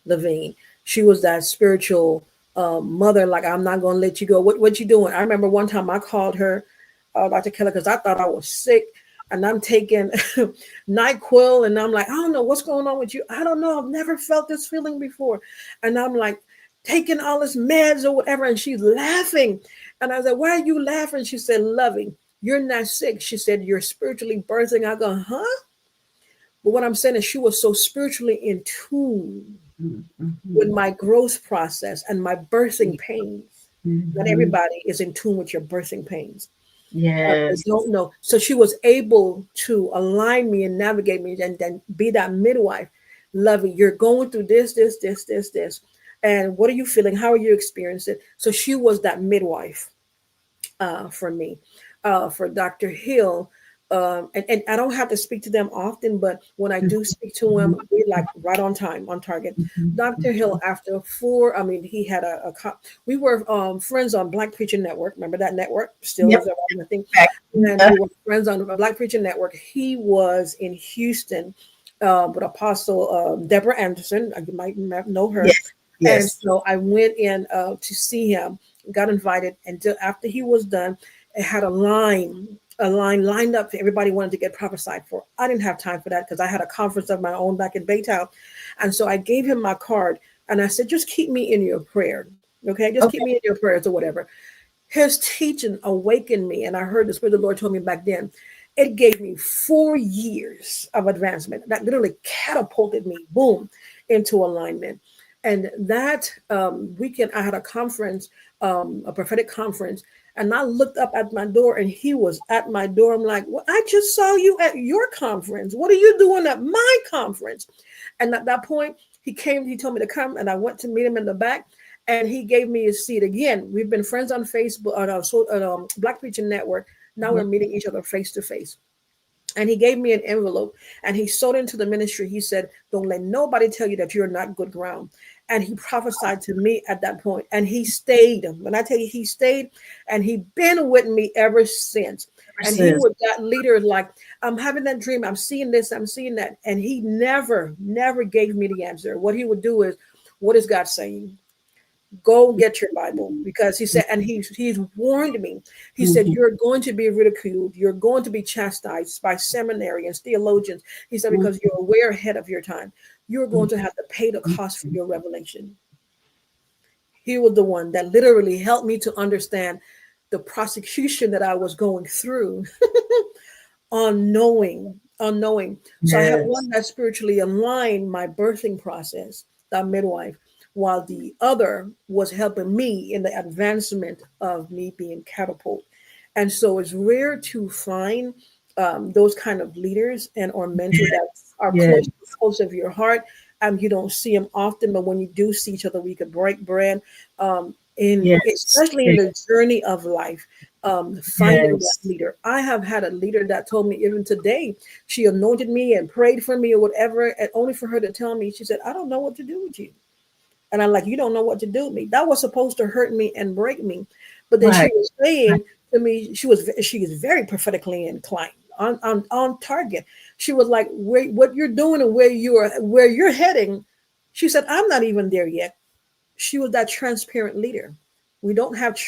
Levine. She was that spiritual mother. Like, I'm not going to let you go. What you doing? I remember one time I called her, Dr. Keller, because I thought I was sick, and I'm taking NyQuil, and I'm like, I don't know what's going on with you. I don't know. I've never felt this feeling before, and I'm like taking all this meds or whatever, and she's laughing, and I said, "Why are you laughing?" She said, "Loving, you're not sick." She said, "You're spiritually birthing." I go, "Huh?" But what I'm saying is, she was so spiritually in tune with Mhm. my growth process and my birthing pains. Not Mhm. everybody is in tune with your birthing pains. They Yes. don't know. So she was able to align me and navigate me and then be that midwife. Lovey, you're going through this. And what are you feeling? How are you experiencing it? So she was that midwife for me. For Dr. Hill, and I don't have to speak to them often, but when I do speak to him, we like right on time, on target. Dr. Hill, after four, I mean, he had we were friends on Black Preaching Network. Remember that network? Still Yep. is around, I think. Back. And we were friends on the Black Preaching Network. He was in Houston with Apostle Deborah Anderson. You might know her. Yes. And Yes. so I went in to see him, got invited, and after he was done, it had a line lined up for everybody wanted to get prophesied for. I didn't have time for that because I had a conference of my own back in Baytown. And so I gave him my card and I said, just keep me in your prayer. Okay, just keep Okay. me in your prayers or whatever. His teaching awakened me, and I heard the Spirit of the Lord told me back then. It gave me 4 years of advancement that literally catapulted me, boom, into alignment. And that weekend, I had a conference, a prophetic conference, and I looked up at my door, and he was at my door. I'm like, well, I just saw you at your conference. What are you doing at my conference? And at that point, he came, he told me to come, and I went to meet him in the back and he gave me a seat again. We've been friends on Facebook on Black Preaching Network. Now we're meeting each other face to face. And he gave me an envelope and he sowed into the ministry. He said, don't let nobody tell you that you're not good ground. And he prophesied to me at that point. And he stayed. When I tell you he stayed, and he been with me ever since. And he Versus. was that leader, like, I'm having that dream. I'm seeing this, I'm seeing that. And he never gave me the answer. What he would do is, what is God saying? Go get your Bible, because he said, and he's warned me. He said, Mhm. you're going to be ridiculed, you're going to be chastised by seminarians, theologians. He said, because you're way ahead of your time. You're going to have to pay the cost for your revelation. He was the one that literally helped me to understand the prosecution that I was going through unknowing. So I had Yes. one that spiritually aligned my birthing process, that midwife, while the other was helping me in the advancement of me being catapulted. And so it's rare to find those kind of leaders and or mentors that are Yes. close of your heart. You don't see them often, but when you do see each other, we could break bread. Yes. Especially in Yes. the journey of life, finding that Yes. leader. I have had a leader that told me even today, she anointed me and prayed for me or whatever, and only for her to tell me, she said, "I don't know what to do with you." And I'm like, "You don't know what to do with me." That was supposed to hurt me and break me. But then she Right. was Right. saying to me, she is very prophetically inclined, on target. She was like, what you're doing and where you're heading. She said, "I'm not even there yet." She was that transparent leader. We don't have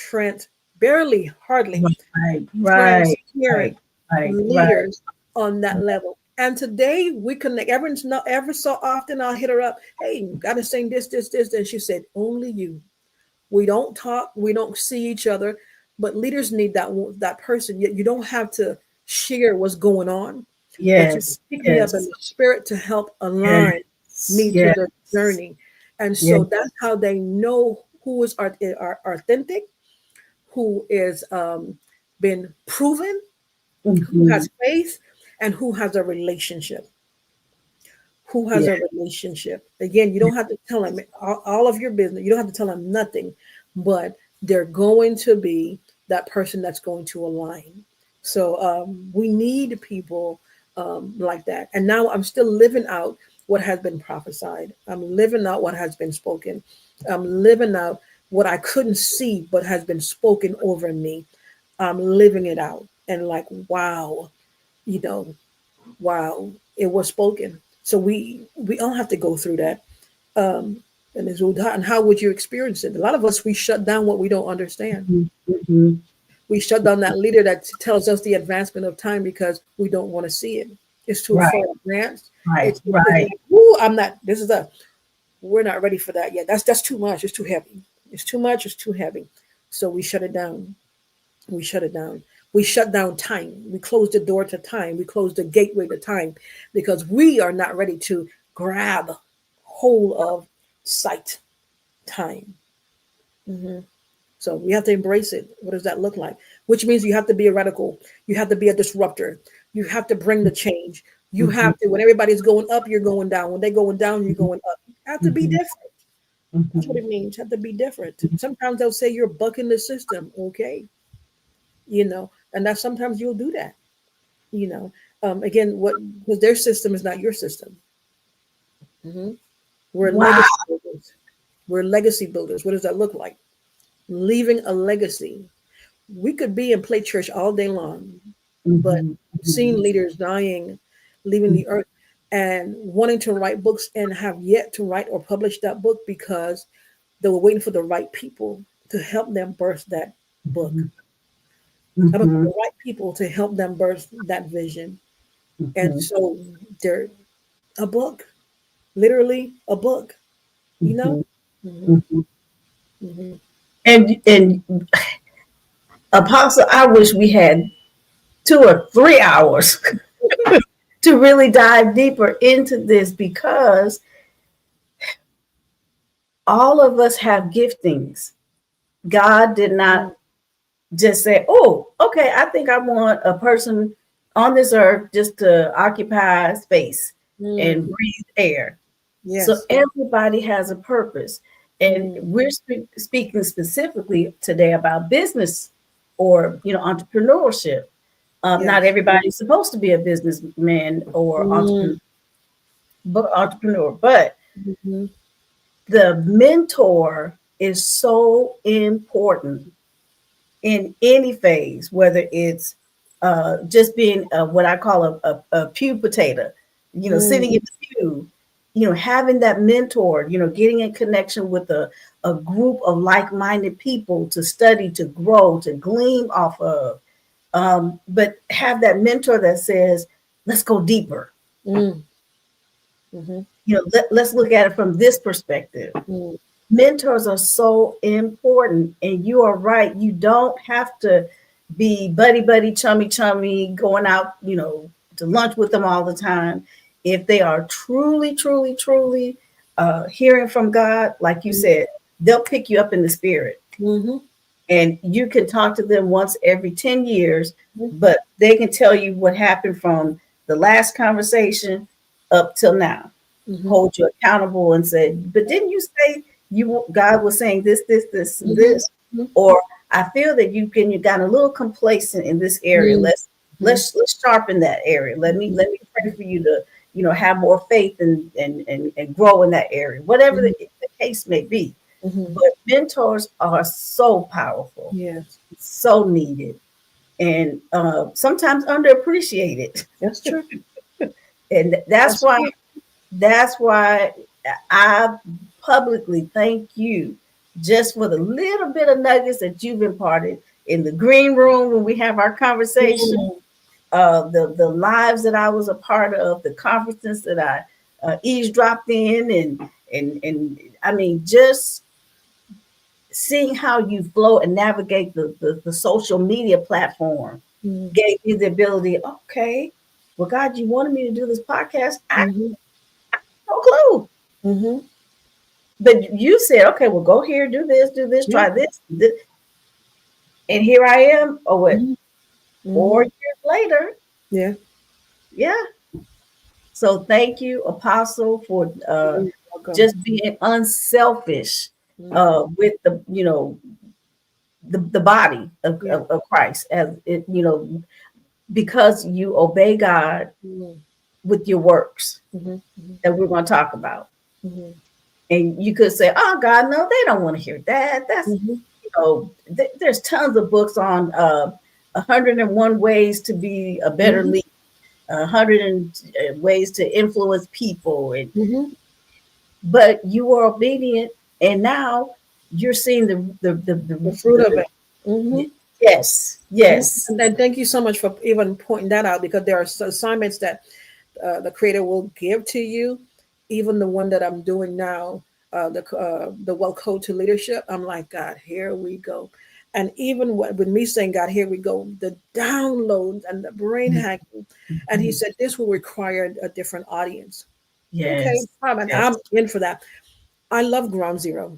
barely, hardly Right. Right. transparent Right. Right. Right. leaders on that level. And today we connect every so often. I'll hit her up. "Hey, gotta saying this. And she said, "Only you." We don't talk, we don't see each other, but leaders need that person. Yet you don't have to share what's going on, but you Yes. pick me up in Yes. the spirit to help align Yes. me to Yes. the journey. And Yes. so that's how they know who is authentic, who is been proven, who Mhm. has faith, and who has a relationship. Who has Yeah. a relationship. Again, you don't have to tell them all of your business. You don't have to tell them nothing, but they're going to be that person that's going to align. So we need people like that. And now I'm still living out what has been prophesied. I'm living out what has been spoken. I'm living out what I couldn't see but has been spoken over me. I'm living it out. And like, wow, you know, wow, it was spoken. So we all have to go through that. Um, and how would you experience it? A lot of us, we shut down what we don't understand. Mhm. Mhm. We shut down that leader that tells us the advancement of time because we don't want to see it. It's too Right. far advanced. Right. It's Right. like, "Ooh, I'm not. This is a. We're not ready for that yet. That's too much. It's too heavy. It's too much. It's too heavy." So we shut it down. We shut it down. We shut down time. We close the door to time. We close the gateway to time because we are not ready to grab hold of sight time. Mhm. So we have to embrace it. What does that look like? Which means you have to be a radical. You have to be a disruptor. You have to bring the change. You Mhm. have to, when everybody's going up, you're going down. When they're going down, you're going up. You have to be Mhm. different. That's what Mhm. it means. You have to be different. Sometimes they'll say you're bucking the system. Okay. And that sometimes you'll do that. you know Again, what, because their system is not your system. hmm we're Wow. legacy builders. What does that look like? Leaving a legacy. We could be and play church all day long, but Mhm. seeing Mhm. leaders dying, leaving the earth, and wanting to write books and have yet to write or publish that book because they were waiting for the right people to help them birth that book. Mhm. How about Mhm. the right people to help them birth that vision? And Mhm. so they're a book, literally a book, you know? Mhm. hmm Mhm. hmm And Apostle, I wish we had 2 or 3 hours to really dive deeper into this because all of us have giftings. God did not just say, "Oh, okay, I think I want a person on this earth just to occupy space and Mm, breathe air." So yes. everybody has a purpose. And Mm, we're speaking specifically today about business or, entrepreneurship. Not yes. everybody's supposed to be a businessman or Mm, entrepreneur, but mhm. the mentor is so important in any phase, whether it's just being what I call a pew potato, Mm, sitting in the pew, having that mentor, getting in connection with a group of like-minded people to study, to grow, to glean off of. But have that mentor that says, let's go deeper. mm, mhm, Let's look at it from this perspective. mm, Mentors are so important, and you are right. You don't have to be buddy buddy, chummy chummy, going out, to lunch with them all the time. If they are truly, truly, truly hearing from God, like you mm, said, they'll pick you up in the spirit. mhm. And you can talk to them once every 10 years, but they can tell you what happened from the last conversation up till now. Hold you accountable and say, but didn't you say God was saying this, and this? Or I feel that you got a little complacent in this area. Let's sharpen that area. Let me pray for you to, have more faith and grow in that area, whatever the case may be. But mentors are so powerful, so needed, and sometimes underappreciated. That's true. And that's why I publicly thank you just for the little bit of nuggets that you've imparted in the green room when we have our conversation, the lives that I was a part of, the conferences that I eavesdropped in, and I mean, just seeing how you flow and navigate the social media platform gave you the ability, okay, well, God, you wanted me to do this podcast. I have no clue. But you said, okay, well, go here, do this, try this. And here I am, 4 years later. Yeah. So thank you, Apostle, for just being unselfish with the body of Christ, as it, because you obey God with your works that we're going to talk about. And you could say, oh, God, no, they don't want to hear that. That's, there's tons of books on 101 ways to be a better leader, 100 ways to influence people. And but you were obedient, and now you're seeing the fruit of it. Yes. And then thank you so much for even pointing that out, because there are assignments that the Creator will give to you. Even the one that I'm doing now, the Well Code to Leadership, I'm like, God, here we go. And even with me saying, God, here we go, the downloads and the brain hacking. And he said, this will require a different audience. Okay, and I'm in for that. I love ground zero.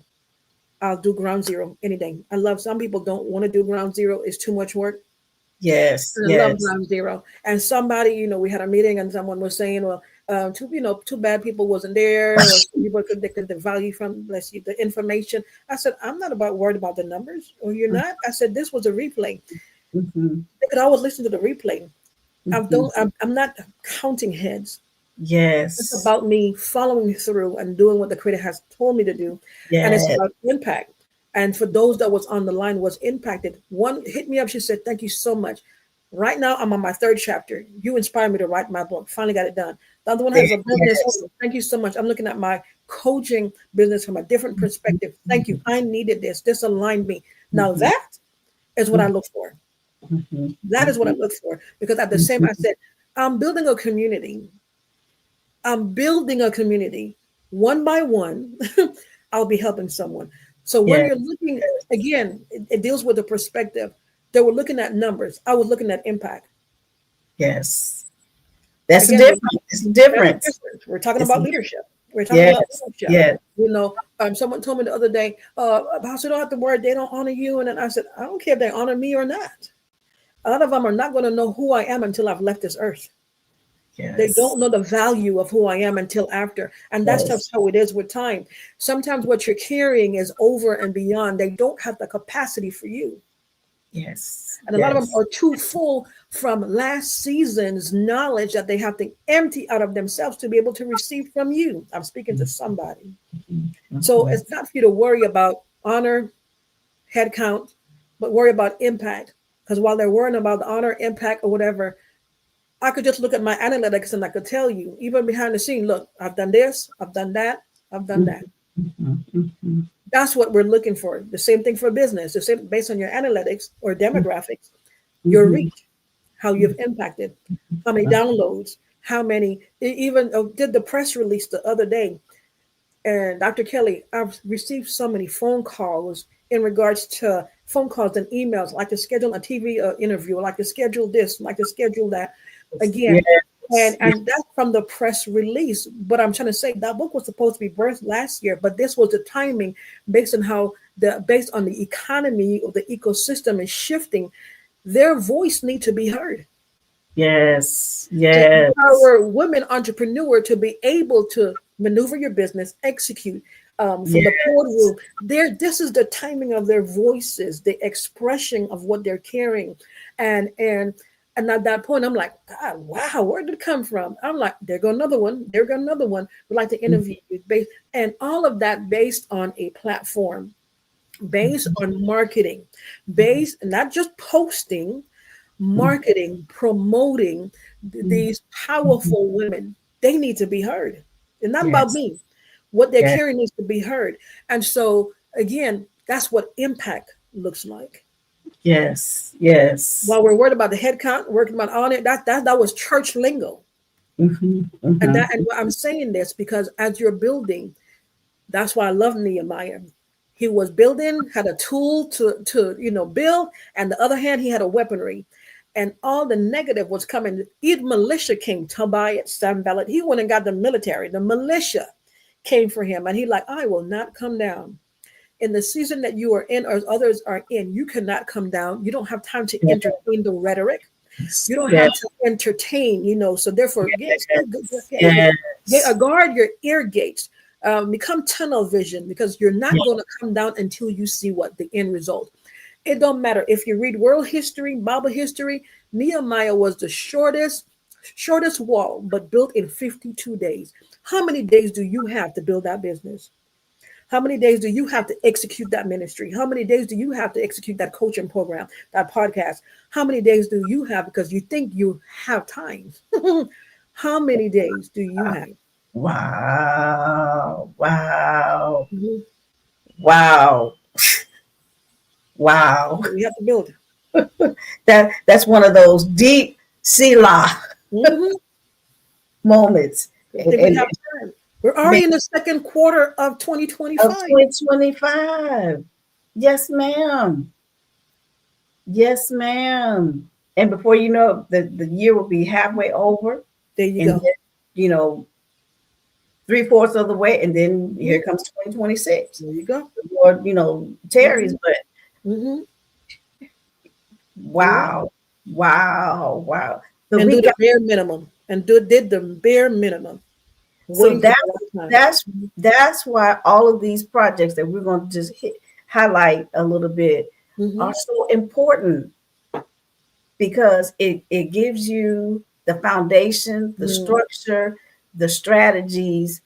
I'll do ground zero any day. I love, some people don't want to do ground zero. It's too much work. I love ground zero. And somebody, we had a meeting and someone was saying, well, too bad people wasn't there, or people could the value from the information. I said, I'm not worried about the numbers, or you're not. I said, this was a replay. They could always listen to the replay. I'm not counting heads. It's about me following through and doing what the Creator has told me to do. And it's about impact. And for those that was on the line was impacted, one hit me up. She said, thank you so much. Right now, I'm on my 3rd chapter. You inspired me to write my book. Finally got it done. The other one has a business. Thank you so much. I'm looking at my coaching business from a different perspective. Thank you. I needed this. This aligned me. Now that is what I look for. That is what I look for. Because at the same, I said, I'm building a community. One by one. I'll be helping someone. So when you're looking, again, it deals with the perspective. They were looking at numbers. I was looking at impact. That's the difference. It's the difference. We're talking about leadership. We're talking about leadership. Someone told me the other day, Pastor, don't have to worry, they don't honor you. And then I said, I don't care if they honor me or not. A lot of them are not going to know who I am until I've left this earth. They don't know the value of who I am until after. And that's just how it is with time. Sometimes what you're carrying is over and beyond. They don't have the capacity for you. And a lot of them are too full from last season's knowledge that they have to empty out of themselves to be able to receive from you. I'm speaking to somebody. So it's not for you to worry about honor, head count, but worry about impact. Because while they're worrying about the honor, impact, or whatever, I could just look at my analytics and I could tell you, even behind the scene, look, I've done this, I've done that, I've done that. That's what we're looking for. The same thing for business. The same based on your analytics or demographics, your reach, how you've impacted, how many downloads, how many. Even did the press release the other day, and Dr. Kelly, I've received so many phone calls in regards to phone calls and emails, like to schedule a TV interview, like to schedule this, like to schedule that. Again, and that's from the press release. But I'm trying to say that book was supposed to be birthed last year, but this was the timing based on how based on the economy or the ecosystem is shifting, their voice need to be heard Yes. to Yes. empower women entrepreneur to be able to maneuver your business, execute from the boardroom. This is the timing of their voices, the expression of what they're carrying, and at that point, I'm like, God, wow, where did it come from? I'm like, there go another one. There go another one. We'd like to interview you, and all of that based on a platform, based on marketing, based not just posting, marketing, promoting these powerful women. They need to be heard. It's not about Yes. me. What they're Yes. carrying needs to be heard. And so again, that's what impact looks like. Yes. Yes. While we're worried about the head count, working about all that was church lingo. And I'm saying this because as you're building, that's why I love Nehemiah. He was building, had a tool to build, and the other hand, he had a weaponry. And all the negative was coming. Even militia came, Tobiah, Sanballat. He went and got the military. The militia came for him. And he like, I will not come down. In the season that you are in or others are in, you cannot come down. You don't have time to entertain the rhetoric. You don't have to entertain, so therefore, guard your ear gates. Become tunnel vision because you're not going to come down until you see what the end result. It don't matter if you read world history, Bible history. Nehemiah was the shortest wall, but built in 52 days. How many days do you have to build that business? How many days do you have to execute that ministry? How many days do you have to execute that coaching program, that podcast? How many days do you have because you think you have time? How many days do you have? Wow. Wow. Mhm. Wow. Wow. We have to build. That's one of those deep Selah Mhm. moments. I think we have time. We're already in the second quarter of 2025. Of 2025. Yes, ma'am. Yes, ma'am. And before you know it, the year will be halfway over. There you And go. then, 3/4 of the way, and then here comes 2026. There you go. Or, Terry's, but Mm-hmm. wow. Wow. Wow. So And we do the got bare minimum. And did the bare minimum. so Waiting for the right time. that's why all of these projects that we're going to just highlight a little bit Mhm. are so important because it gives you the foundation, the structure, the strategies,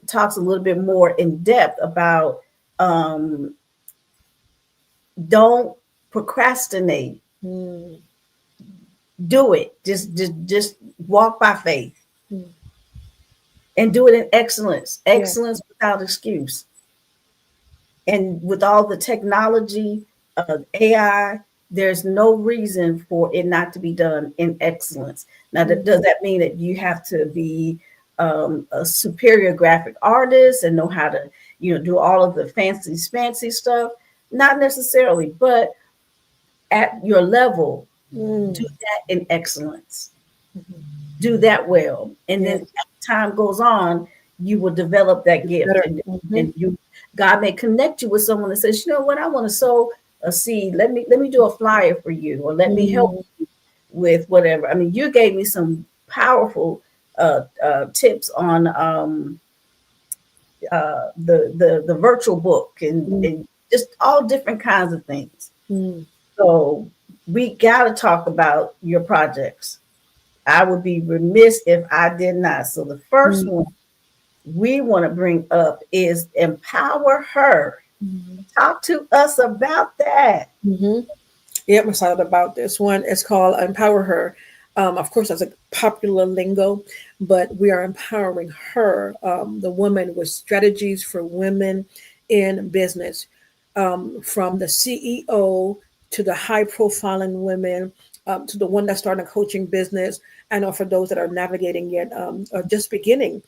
talks a little bit more in depth about don't procrastinate. Mm. Do it. Just walk by faith Mm. and do it in excellence. Excellence without excuse. And with all the technology, AI, there's no reason for it not to be done in excellence. Now, does that mean that you have to be a superior graphic artist and know how to, do all of the fancy stuff? Not necessarily, but at your level, do that in excellence. Do that well. And then as time goes on, you will develop that gift. And God may connect you with someone that says, you know what, I want to sow a seed. Let me do a flyer for you, or let me help you with whatever. I mean, you gave me some powerful tips on the virtual book and just all different kinds of things. So we got to talk about your projects. I would be remiss if I did not. So the first one we want to bring up is empower her. Talk to us about that. Yep, I'm excited about this one. It's called Empower Her. Of course, that's a popular lingo, but we are empowering her, the woman, with strategies for women in business, from the CEO to the high-profiling women, to the one that's starting a coaching business, and for those that are navigating it or just beginning.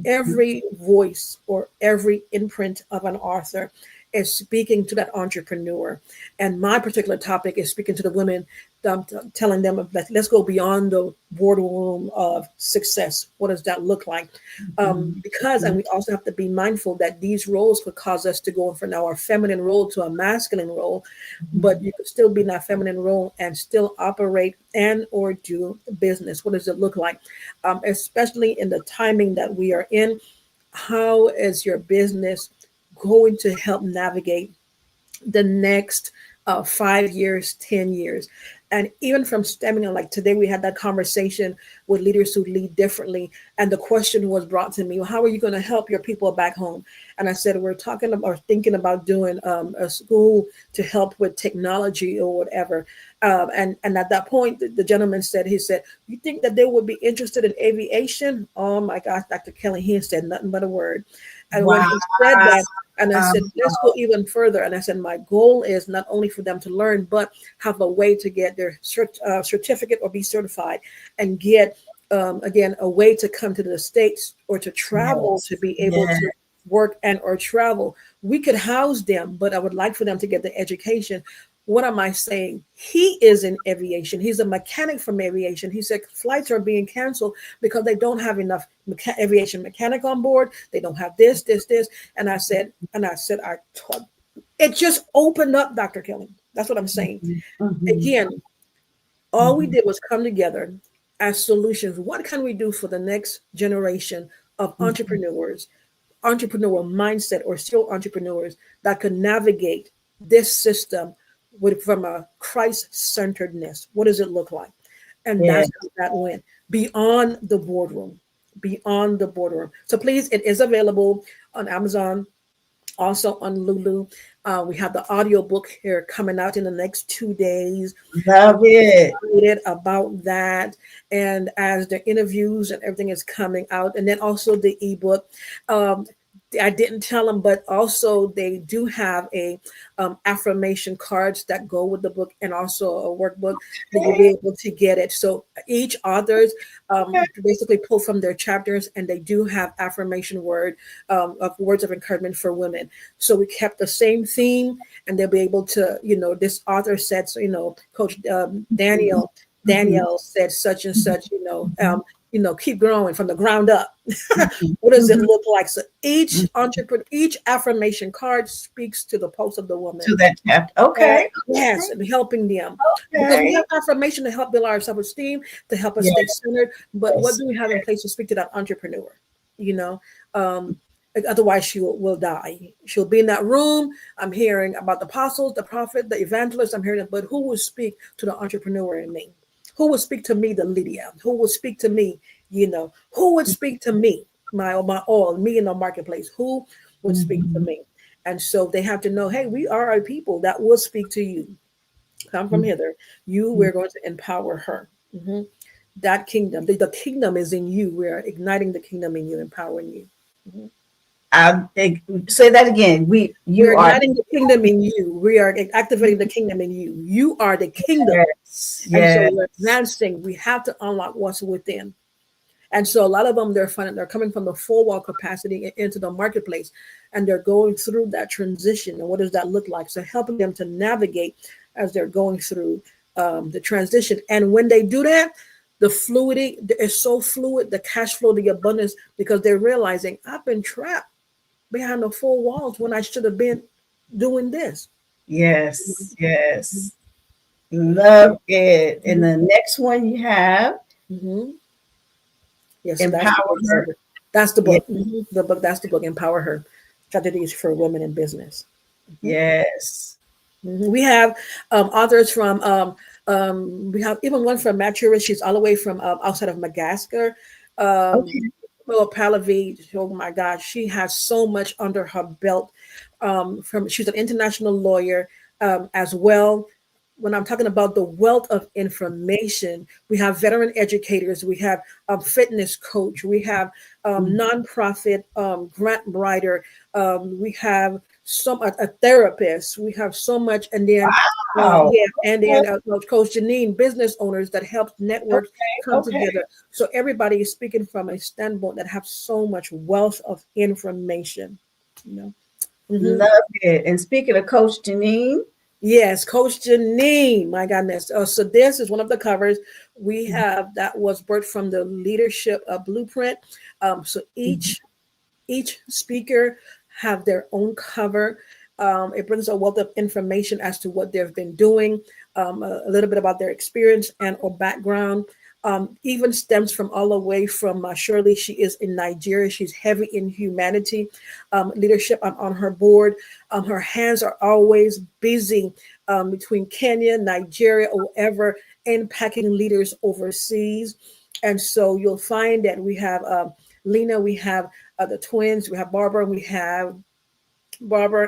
Every voice or every imprint of an author is speaking to that entrepreneur. And my particular topic is speaking to the women, telling them that let's go beyond the boardroom of success. What does that look like? Because, and we also have to be mindful that these roles could cause us to go from our feminine role to a masculine role, but you could still be in that feminine role and still operate and or do business. What does it look like? Especially in the timing that we are in, how is your business going to help navigate the next 5 years, 10 years? And even from stemming on, like today, we had that conversation with leaders who lead differently. And the question was brought to me, well, how are you going to help your people back home? And I said, we're talking about or thinking about doing a school to help with technology or whatever. And at that point, the gentleman said, he said, you think that they would be interested in aviation? Oh my gosh, Dr. Kelly, he said nothing but a word. And when he said that, and I said, let's go even further. And I said, my goal is not only for them to learn, but have a way to get their certificate or be certified and get, again, a way to come to the States or to travel to be able to work and or travel. We could house them, but I would like for them to get the education. What am I saying? He is in aviation. He's a mechanic from aviation. He said flights are being canceled because they don't have enough aviation mechanic on board. They don't have this. And I said, I taught. It just opened up, Dr. Kelly. That's what I'm saying. Again, all we did was come together as solutions. What can we do for the next generation of entrepreneurs, entrepreneurial mindset, or still entrepreneurs that can navigate this system from a Christ-centeredness? What does it look like? And that's how that went beyond the boardroom, beyond the boardroom. So please, it is available on Amazon, also on Lulu. We have the audio book here coming out in the next 2 days. Love it. About that. And as the interviews and everything is coming out, and then also the ebook. I didn't tell them, but also they do have a affirmation cards that go with the book, and also a workbook that you'll be able to get it. So each authors basically pull from their chapters, and they do have affirmation words of encouragement for women. So we kept the same theme, and they'll be able to, this author said, Coach Danielle said such and such, keep growing from the ground up. What does it look like? So each affirmation card speaks to the pulse of the woman. To that chapter. Okay. Yes, and helping them. Because we have affirmation to help build our self-esteem, to help us stay centered. But what do we have in place to speak to that entrepreneur? Otherwise she will die. She'll be in that room. I'm hearing about the apostles, the prophet, the evangelist. I'm hearing it, but who will speak to the entrepreneur in me? Who would speak to me, the Lydia? Who would speak to me, who would speak to me, my all, me in the marketplace? Who would speak to me? And so they have to know, hey, we are a people that will speak to you. Come from hither. We're going to empower her. That kingdom, the kingdom is in you. We're igniting the kingdom in you, empowering you. I'll say that again. We're igniting the kingdom in you. We are activating the kingdom in you. You are the kingdom. Yes. And so we're advancing. We have to unlock what's within. And so a lot of them, they're coming from the full wall capacity into the marketplace, and they're going through that transition. And what does that look like? So helping them to navigate as they're going through the transition. And when they do that, the fluidity is so fluid, the cash flow, the abundance, because they're realizing I've been trapped behind the four walls when I should have been doing this. Yes. Love it. And the next one you have, yes, Empower Her. That's the book. The book. That's the book. Empower Her. Strategies for Women in Business. Yes. We have authors from. We have even one from Maturin. She's all the way from outside of Madagascar. Well, Pallavi, oh my God, she has so much under her belt. She's an international lawyer as well. When I'm talking about the wealth of information, we have veteran educators, we have a fitness coach, we have nonprofit grant writer, we have a therapist, we have so much, and then Coach Janine, business owners that help networks come together. So everybody is speaking from a standpoint that have so much wealth of information, Mhm. Love it. And speaking of Coach Janine, Yes, Coach Janine, my goodness. So this is one of the covers we have that was birthed from the leadership blueprint. So each speaker have their own cover. It brings a wealth of information as to what they've been doing, a little bit about their experience and or background. Even stems from all the way from Shirley. She is in Nigeria. She's heavy in humanity leadership. I'm on her board. Her hands are always busy between Kenya, Nigeria, or wherever, impacting leaders overseas. And so you'll find that we have Lena, we have the twins, we have Barbara,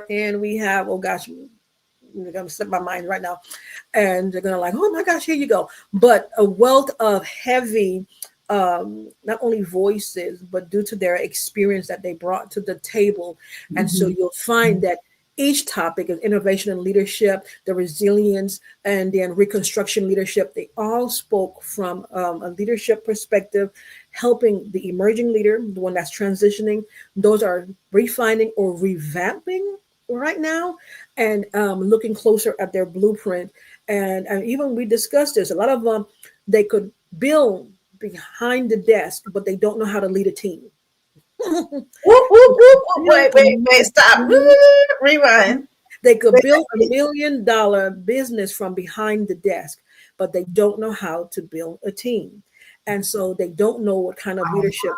and we have, oh gosh, I'm gonna slip my mind right now, and they're gonna like, oh my gosh, here you go. But a wealth of heavy, not only voices, but due to their experience that they brought to the table, and so you'll find that each topic is innovation and leadership, the resilience, and then reconstruction leadership. They all spoke from a leadership perspective, helping the emerging leader, the one that's transitioning. Those are refining or revamping right now, and looking closer at their blueprint. And even we discussed this. A lot of them they could build behind the desk, but they don't know how to lead a team. whoop, whoop, whoop, whoop. Wait, stop. Rewind. They could build $1 million business from behind the desk, but they don't know how to build a team. And so they don't know what kind of leadership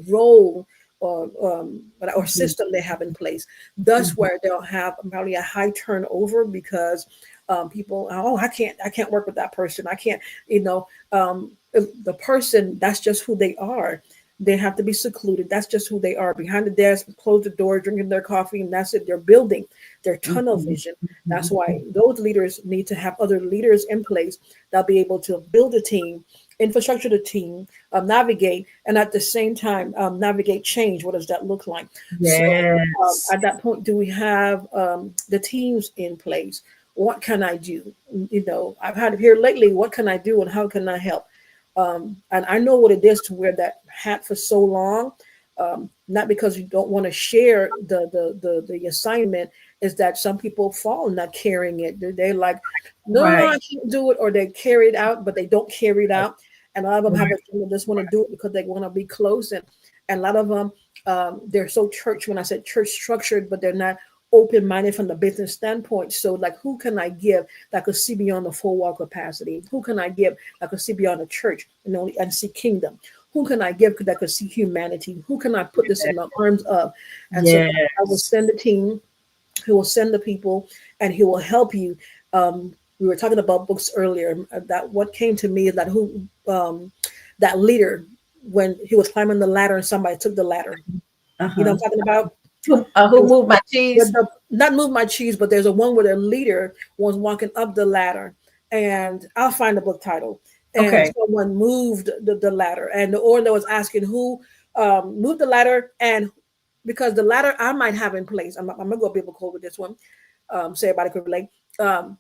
role or system they have in place. Thus, where they'll have probably a high turnover because people, oh, I can't work with that person. I can't, the person, that's just who they are. They have to be secluded. That's just who they are. Behind the desk, close the door, drinking their coffee, and that's it. They're building their tunnel vision. That's why those leaders need to have other leaders in place that'll be able to build a team, infrastructure the team, navigate, and at the same time navigate change. What does that look like? So Yes. at that point, do we have the teams in place? What can I do? I've had it here lately. What can I do, and how can I help? And I know what it is to wear that hat for so long. Not because you don't want to share the assignment, is that some people fall not carrying it. They're like, no, Right. I can't do it, or they carry it out, but they don't carry it out. And a lot of them have Right. just want to do it because they want to be close, and a lot of them they're so church. When I said church structured, but they're not open-minded from the business standpoint. So like, who can I give that could see beyond the full wall capacity? Who can I give that could see beyond the church and see kingdom? Who can I give that could see humanity? Who can I put this in the arms of? And so Yes. I will send the team, he will send the people, and he will help you. We were talking about books earlier. That what came to me is that that leader, when he was climbing the ladder and somebody took the ladder. You know Uh-huh. what I'm talking about? Who moved my cheese? Not move my cheese, but there's a one where the leader was walking up the ladder, and I'll find the book title. And Okay. someone moved the ladder, and the owner was asking who moved the ladder, and because the ladder I might have in place, I'm gonna go biblical with this one, so everybody could relate. Um,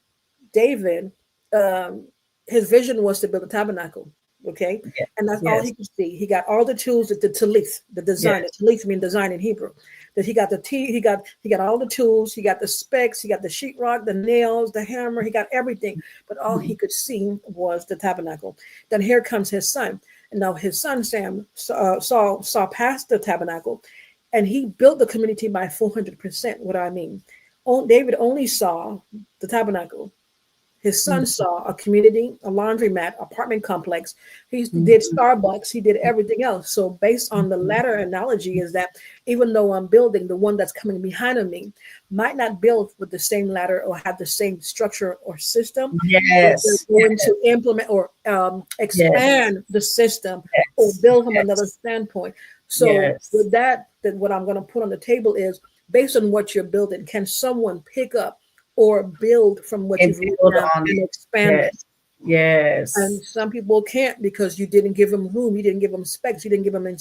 David, um, his vision was to build a tabernacle. Okay, Yes. and that's all Yes. he could see. He got all the tools, the talith, the design. Yes. The talith means design in Hebrew. That he got he got all the tools. He got the specs. He got the sheetrock, the nails, the hammer. He got everything, but all he could see was the tabernacle. Then here comes his son, and now his son Sam saw past the tabernacle, and he built the community by 400%. What do I mean? David only saw the tabernacle. His son saw a community, a laundromat, apartment complex. He did Starbucks. He did everything else. So based on the latter analogy is that even though I'm building, the one that's coming behind of me might not build with the same ladder or have the same structure or system, but they're Yes. going to implement or Yes. expand the system or Yes. build from another Yes. standpoint. So Yes. with that, then what I'm going to put on the table is based on what you're building, can someone pick up or build from what And you've written build down on and it. expand it? Yes. Yes. And some people can't because you didn't give them room, you didn't give them specs, you didn't give them and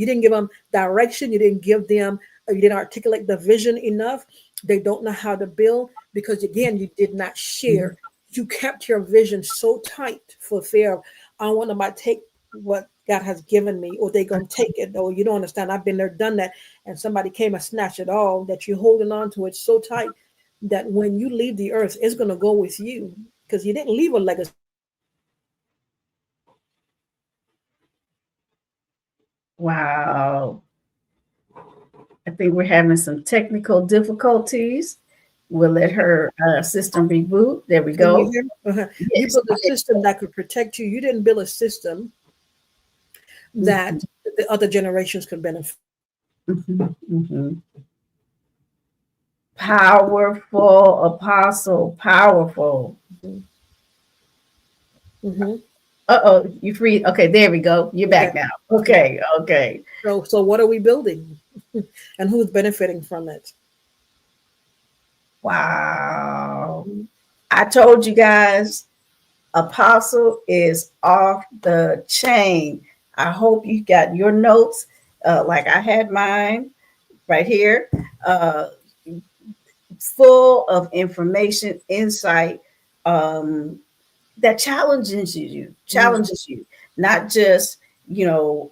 you didn't give them direction, you didn't give them, you didn't articulate the vision enough. They don't know how to build because again, you did not share. You kept your vision so tight for fear of I want to take what God has given me, or they gonna take it. Or you don't understand. I've been there, done that, and somebody came and snatched it all. That you're holding on to it so tight that when you leave the earth, it's gonna go with you because you didn't leave a legacy. Wow. I think we're having some technical difficulties. We'll let her system reboot. There we Can you go. hear me? You Yes. built a system that could protect you. You didn't build a system that the other generations could benefit. Mhm, mhm. Powerful apostle, powerful. Mm-hmm. Uh-oh, you free. Okay, there we go. You're Yeah. back now. Okay, okay. So what are we building, and who's benefiting from it? Wow. I told you guys, apostle is off the chain. I hope you got your notes like I had mine right here. Full of information, insight, that challenges you, not just,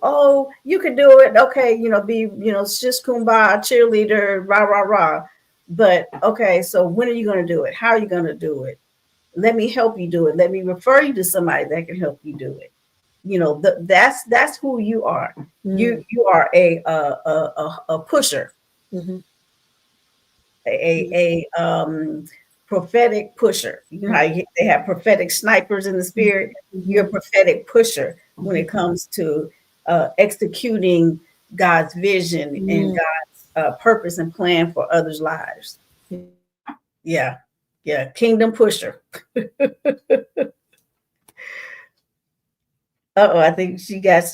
oh, you can do it. Okay, it's just kumbaya, cheerleader, rah, rah, rah. But okay, so when are you going to do it? How are you going to do it? Let me help you do it. Let me refer you to somebody that can help you do it. That's who you are. You are a pusher, Mm-hmm. a prophetic pusher. You know how they have prophetic snipers in the spirit. You're a prophetic pusher when it comes to executing God's vision and God's purpose and plan for others' lives. Yeah, yeah, kingdom pusher. Uh-oh, I think she got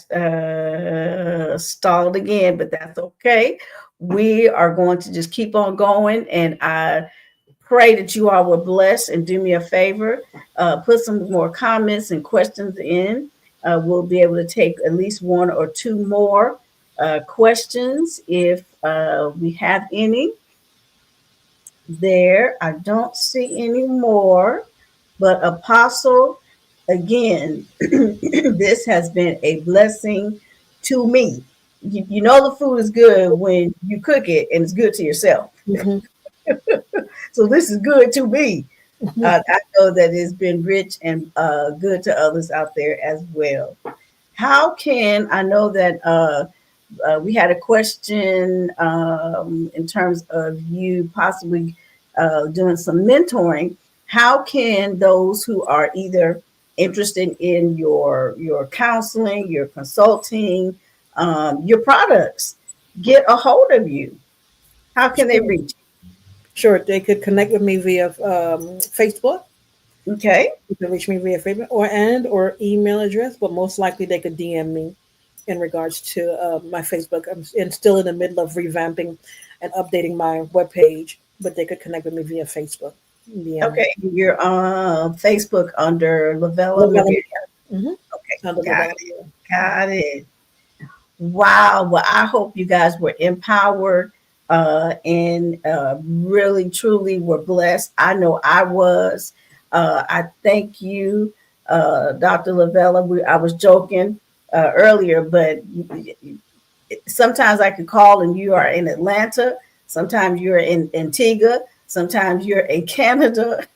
stalled again, but that's okay. We are going to just keep on going, and I pray that you all were blessed. And do me a favor, put some more comments and questions in. We'll be able to take at least one or two more questions if we have any there. I don't see any more, but Apostle, again, this has been a blessing to me. You know the food is good when you cook it and it's good to yourself. Mm-hmm. So this is good to me. Mm-hmm. I know that it's been rich and good to others out there as well. How can I know that we had a question in terms of you possibly doing some mentoring? How can those who are either interested in your counseling, your consulting, your products get a hold of you? How can they Sure. reach Sure, they could connect with me via Facebook. you? Okay. You can reach me via Facebook or email address, but most likely they could DM me in regards to my Facebook. I'm still in the middle of revamping and updating my webpage, but they could connect with me via Facebook. DM me. Okay, you're on Facebook under Lavella Lavella Revere. Media. Mm-hmm. Okay, Under got Lavella it. Media. Got it. Wow. Well, I hope you guys were empowered and really, truly were blessed. I know I was. I thank you, Dr. Lavella. I was joking earlier, but sometimes I can call and you are in Atlanta. Sometimes you're in Antigua. Sometimes you're in Canada.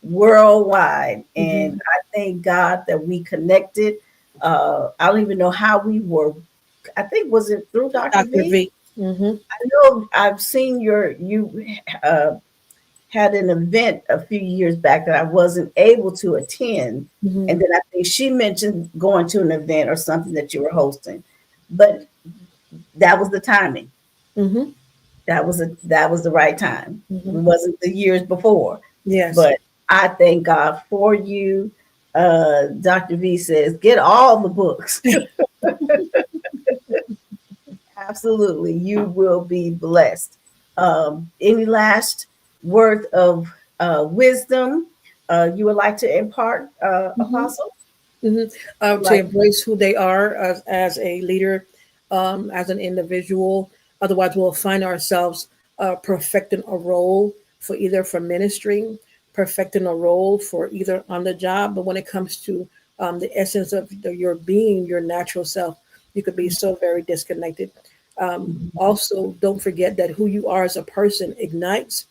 Worldwide. Mm-hmm. And I thank God that we connected. I don't even know how we were. I think was it through Dr. Dr. V? V. Mm-hmm. I know I've seen you had an event a few years back that I wasn't able to attend. Mm-hmm. And then I think she mentioned going to an event or something that you were hosting. But that was the timing. Mm-hmm. That was the right time. It Mm-hmm. wasn't the years before. Yes. But I thank God for you. Dr. V says, get all the books. Absolutely. You will be blessed. Any last word of wisdom you would like to impart, Mm-hmm. Apostle? Mm-hmm. To Like, embrace who they are as a leader, as an individual. Otherwise, we'll find ourselves perfecting a role for ministry, perfecting a role for either on the job. But when it comes to the essence of your being, your natural self, you could be so very disconnected. Also, don't forget that who you are as a person ignites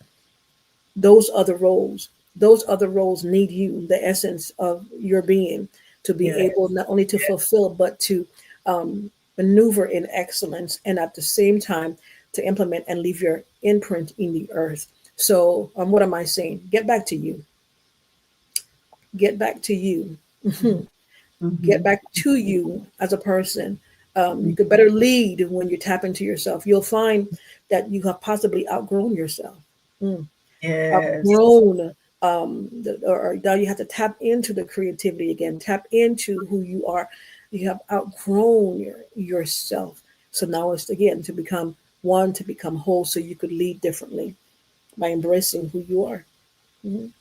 those other roles. Those other roles need you, the essence of your being, to be Yes. able not only to fulfill, but to maneuver in excellence, and at the same time to implement and leave your imprint in the earth. So, what am I saying? Get back to you. Get back to you. Get Mhm. back to you as a person. You could better lead when you tap into yourself. You'll find that you have possibly outgrown yourself. Mm. Yes. Outgrown, or now you have to tap into the creativity again, tap into who you are. You have outgrown yourself. So now it's again to become one, to become whole, so you could lead differently by embracing who you are. Mhm.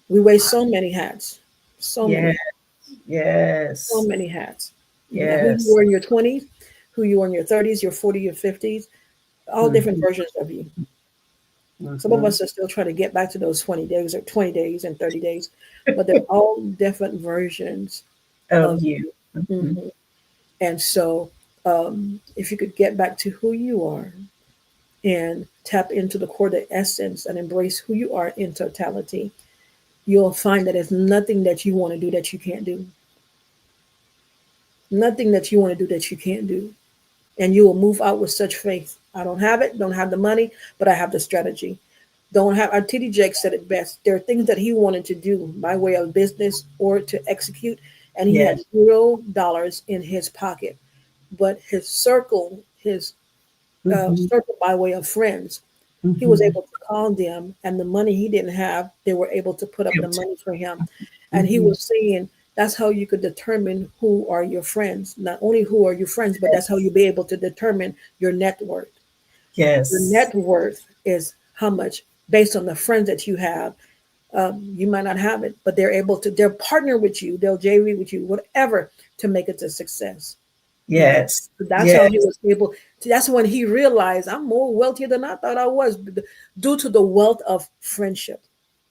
We wear so many hats, so Yes. many, so Yes. many hats. Who you Yes. were in your 20s, who you were in your 30s, your 40s, your 50s, all different Mhm. versions of you. Some of Mhm. us are still trying to get back to those 20 days or 20 days and 30 days, but they're all different versions Of of you. you. Mhm. Mhm. And so, if you could get back to who you are and tap into the core, the essence, and embrace who you are in totality, you'll find that there's nothing that you want to do that you can't do. Nothing that you want to do that you can't do. And you will move out with such faith. I don't have it, don't have the money, but I have the strategy. Don't have, TD Jakes said it best. There are things that he wanted to do by way of business or to execute, and he had Yes. $0 in his pocket. But his circle, his Mhm. circle by way of friends, he was Mhm. able to call them, and the money he didn't have, they were able to put up the money for him. And he Mhm. was saying that's how you could determine who are your friends. Not only who are your friends, but that's how you'll be able to determine your net worth. Your Yes. net worth is how much based on the friends that you have. You might not have it, but they'll partner with you, they'll JV with you, whatever, to make it a success. Mhm. Yes. So that's how he Yes. was able to, that's when he realized I'm more wealthier than I thought I was, due to the wealth of friendship,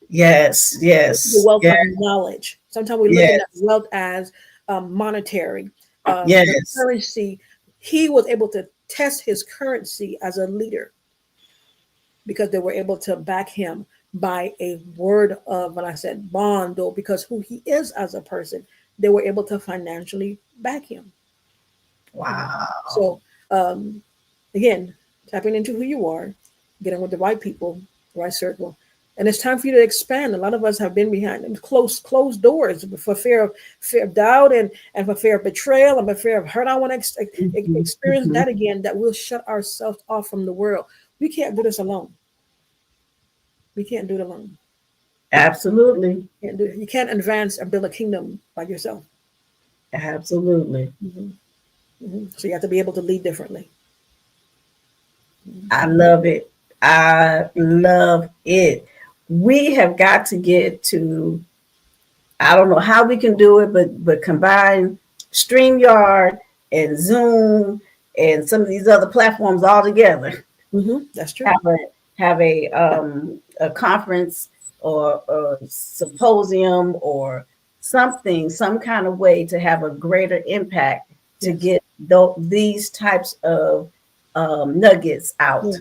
Yes. the Yes. wealth Yes. of knowledge. Sometimes we're looking at Yes. wealth as monetary, but Yes. currency. He was able to test his currency as a leader because they were able to back him by a word of, when I said bond, though, because who he is as a person, they were able to financially back him. Wow. So, again, tapping into who you are, getting with the right people, right circle. And it's time for you to expand. A lot of us have been behind closed doors for fear of doubt, and for fear of betrayal, and for fear of hurt. I want to Mhm. experience Mhm. that again. That will shut ourselves off from the world. We can't do this alone. We can't do it alone. Absolutely. Can't do it. You can't advance and build a kingdom by yourself. Absolutely. So you have to be able to lead differently. I love it. I love it. We have got to get to, I don't know how we can do it, but combine StreamYard and Zoom and some of these other platforms all together. That's true. Have a a conference or a symposium or something, some kind of way to have a greater impact to Yes. get these types of nuggets Yeah. out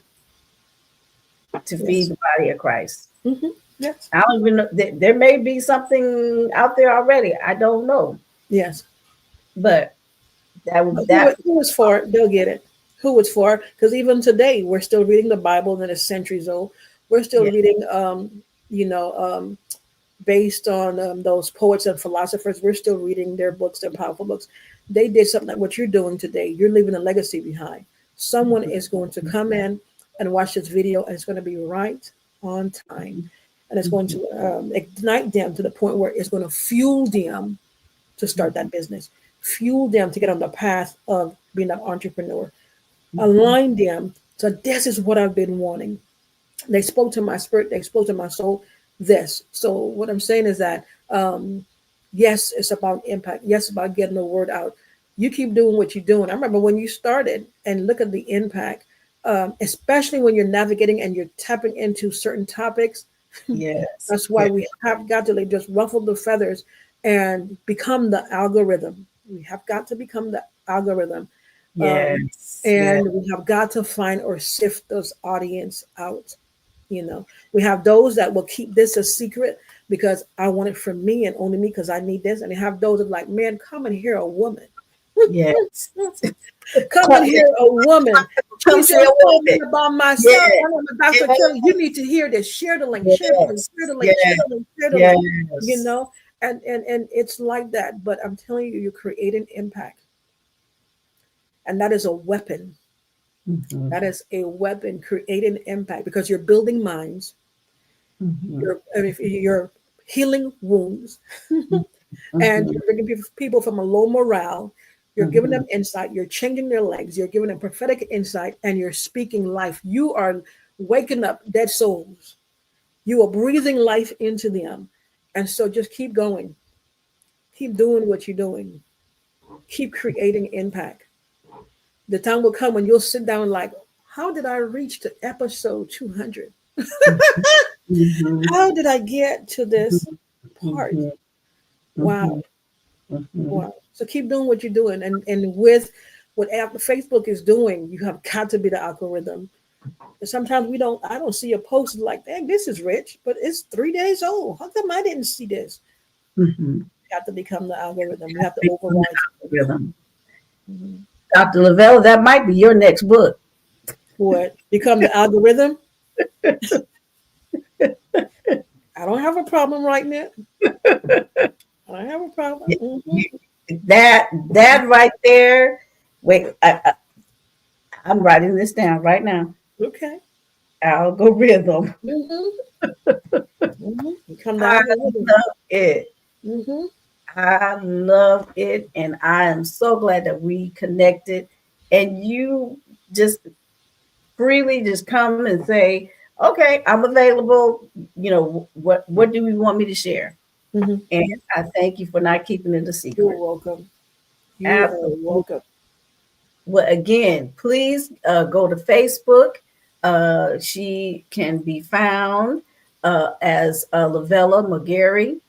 to feed Yes. the body of Christ. Yes. I don't even know. There may be something out there already. I don't know, Yes. but But that who it's for, they'll get it. Who it's for, because even today we're still reading the Bible that is centuries old. We're still yeah reading, based on those poets and philosophers. We're still reading their books, their powerful books. They did something like what you're doing today. You're leaving a legacy behind. Someone is going to come in and watch this video, and it's going to be right on time, and it's going to ignite them to the point where it's going to fuel them to start that business, fuel them to get on the path of being an entrepreneur, align them. So this is what I've been wanting. They spoke to my spirit, they spoke to my soul. This. So what I'm saying is that yes, it's about impact. Yes, about getting the word out. You keep doing what you're doing. I remember when you started, and look at the impact, especially when you're navigating and you're tapping into certain topics. yes That's why yeah we have got to like just ruffle the feathers and become the algorithm. We have got to become the algorithm. Yes. And we have got to find or sift those audience out. We have those that will keep this a secret because I want it for me and only me because I need this. And we have those that are like, man, come and hear a woman. Yes. Come and hear a woman. Come She see just a told me woman. about myself. Yes. I'm like, Dr. Yes. Kelly, you need to hear this. Share the link, share the link, Yes. share the link, Yes. share the link, share the Yes. link. And it's like that. But I'm telling you, you're creating impact. And that is a weapon. Mhm. That is a weapon, creating impact because you're building minds, Mhm. you're healing wounds, and Mhm. you're bringing people from a low morale. You're giving Mhm. them insight. You're changing their legs. You're giving them prophetic insight, and you're speaking life. You are waking up dead souls. You are breathing life into them. And so just keep going. Keep doing what you're doing. Keep creating impact. The time will come when you'll sit down like, how did I reach to episode 200? Mhm. How did I get to this part? Mhm. Wow. Mhm. Mhm. Wow. So keep doing what you're doing. And with what Facebook is doing, you have got to be the algorithm. And sometimes I don't see a post like, dang, this is rich, but it's 3 days old. How come I didn't see this? Mhm. You have to become the algorithm. You have to override. Rhythm. Mhm. Dr. Lavelle, that might be your next book. What? Become the algorithm? I don't have a problem writing it. I don't have a problem. You- that right there. Wait, I'm writing this down right now. Okay. Algorithm. Mm-hmm. Mm-hmm. Become the I algorithm. love it. Mm-hmm. I love it. And I am so glad that we connected. And you just freely just come and say, okay, I'm available. What do we want me to share? And Mm-hmm. I thank you for not keeping it a You're secret. welcome. You are Absolutely. welcome. Well, again, please go to Facebook. She can be found as Lavella McGarry.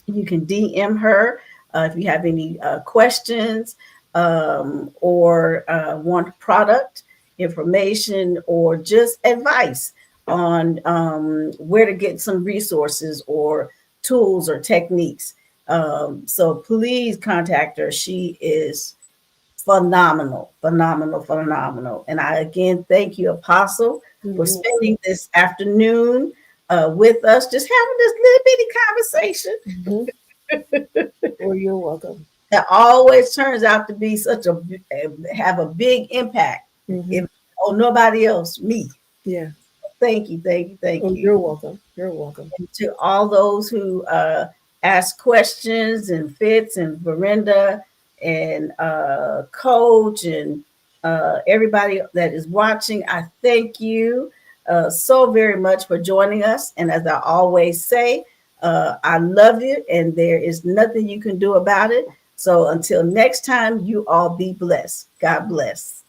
You can DM her if you have any questions or want product information or just advice on where to get some resources or tools or techniques. So please contact her. She is phenomenal, phenomenal, phenomenal. And I again thank you, Apostle, for You're spending this afternoon with us, just having this little bitty conversation welcome. Or you're welcome. that always turns out to be such a have a big impact. Mm-hmm. If nobody else, me. Yeah. Thank you, thank you, thank Oh, you. you're welcome. You're welcome. And to all those who ask questions, and Fitz and Verinda and Coach and everybody that is watching, I thank you so very much for joining us. And as I always say, I love you, and there is nothing you can do about it. So until next time, you all be blessed. God bless.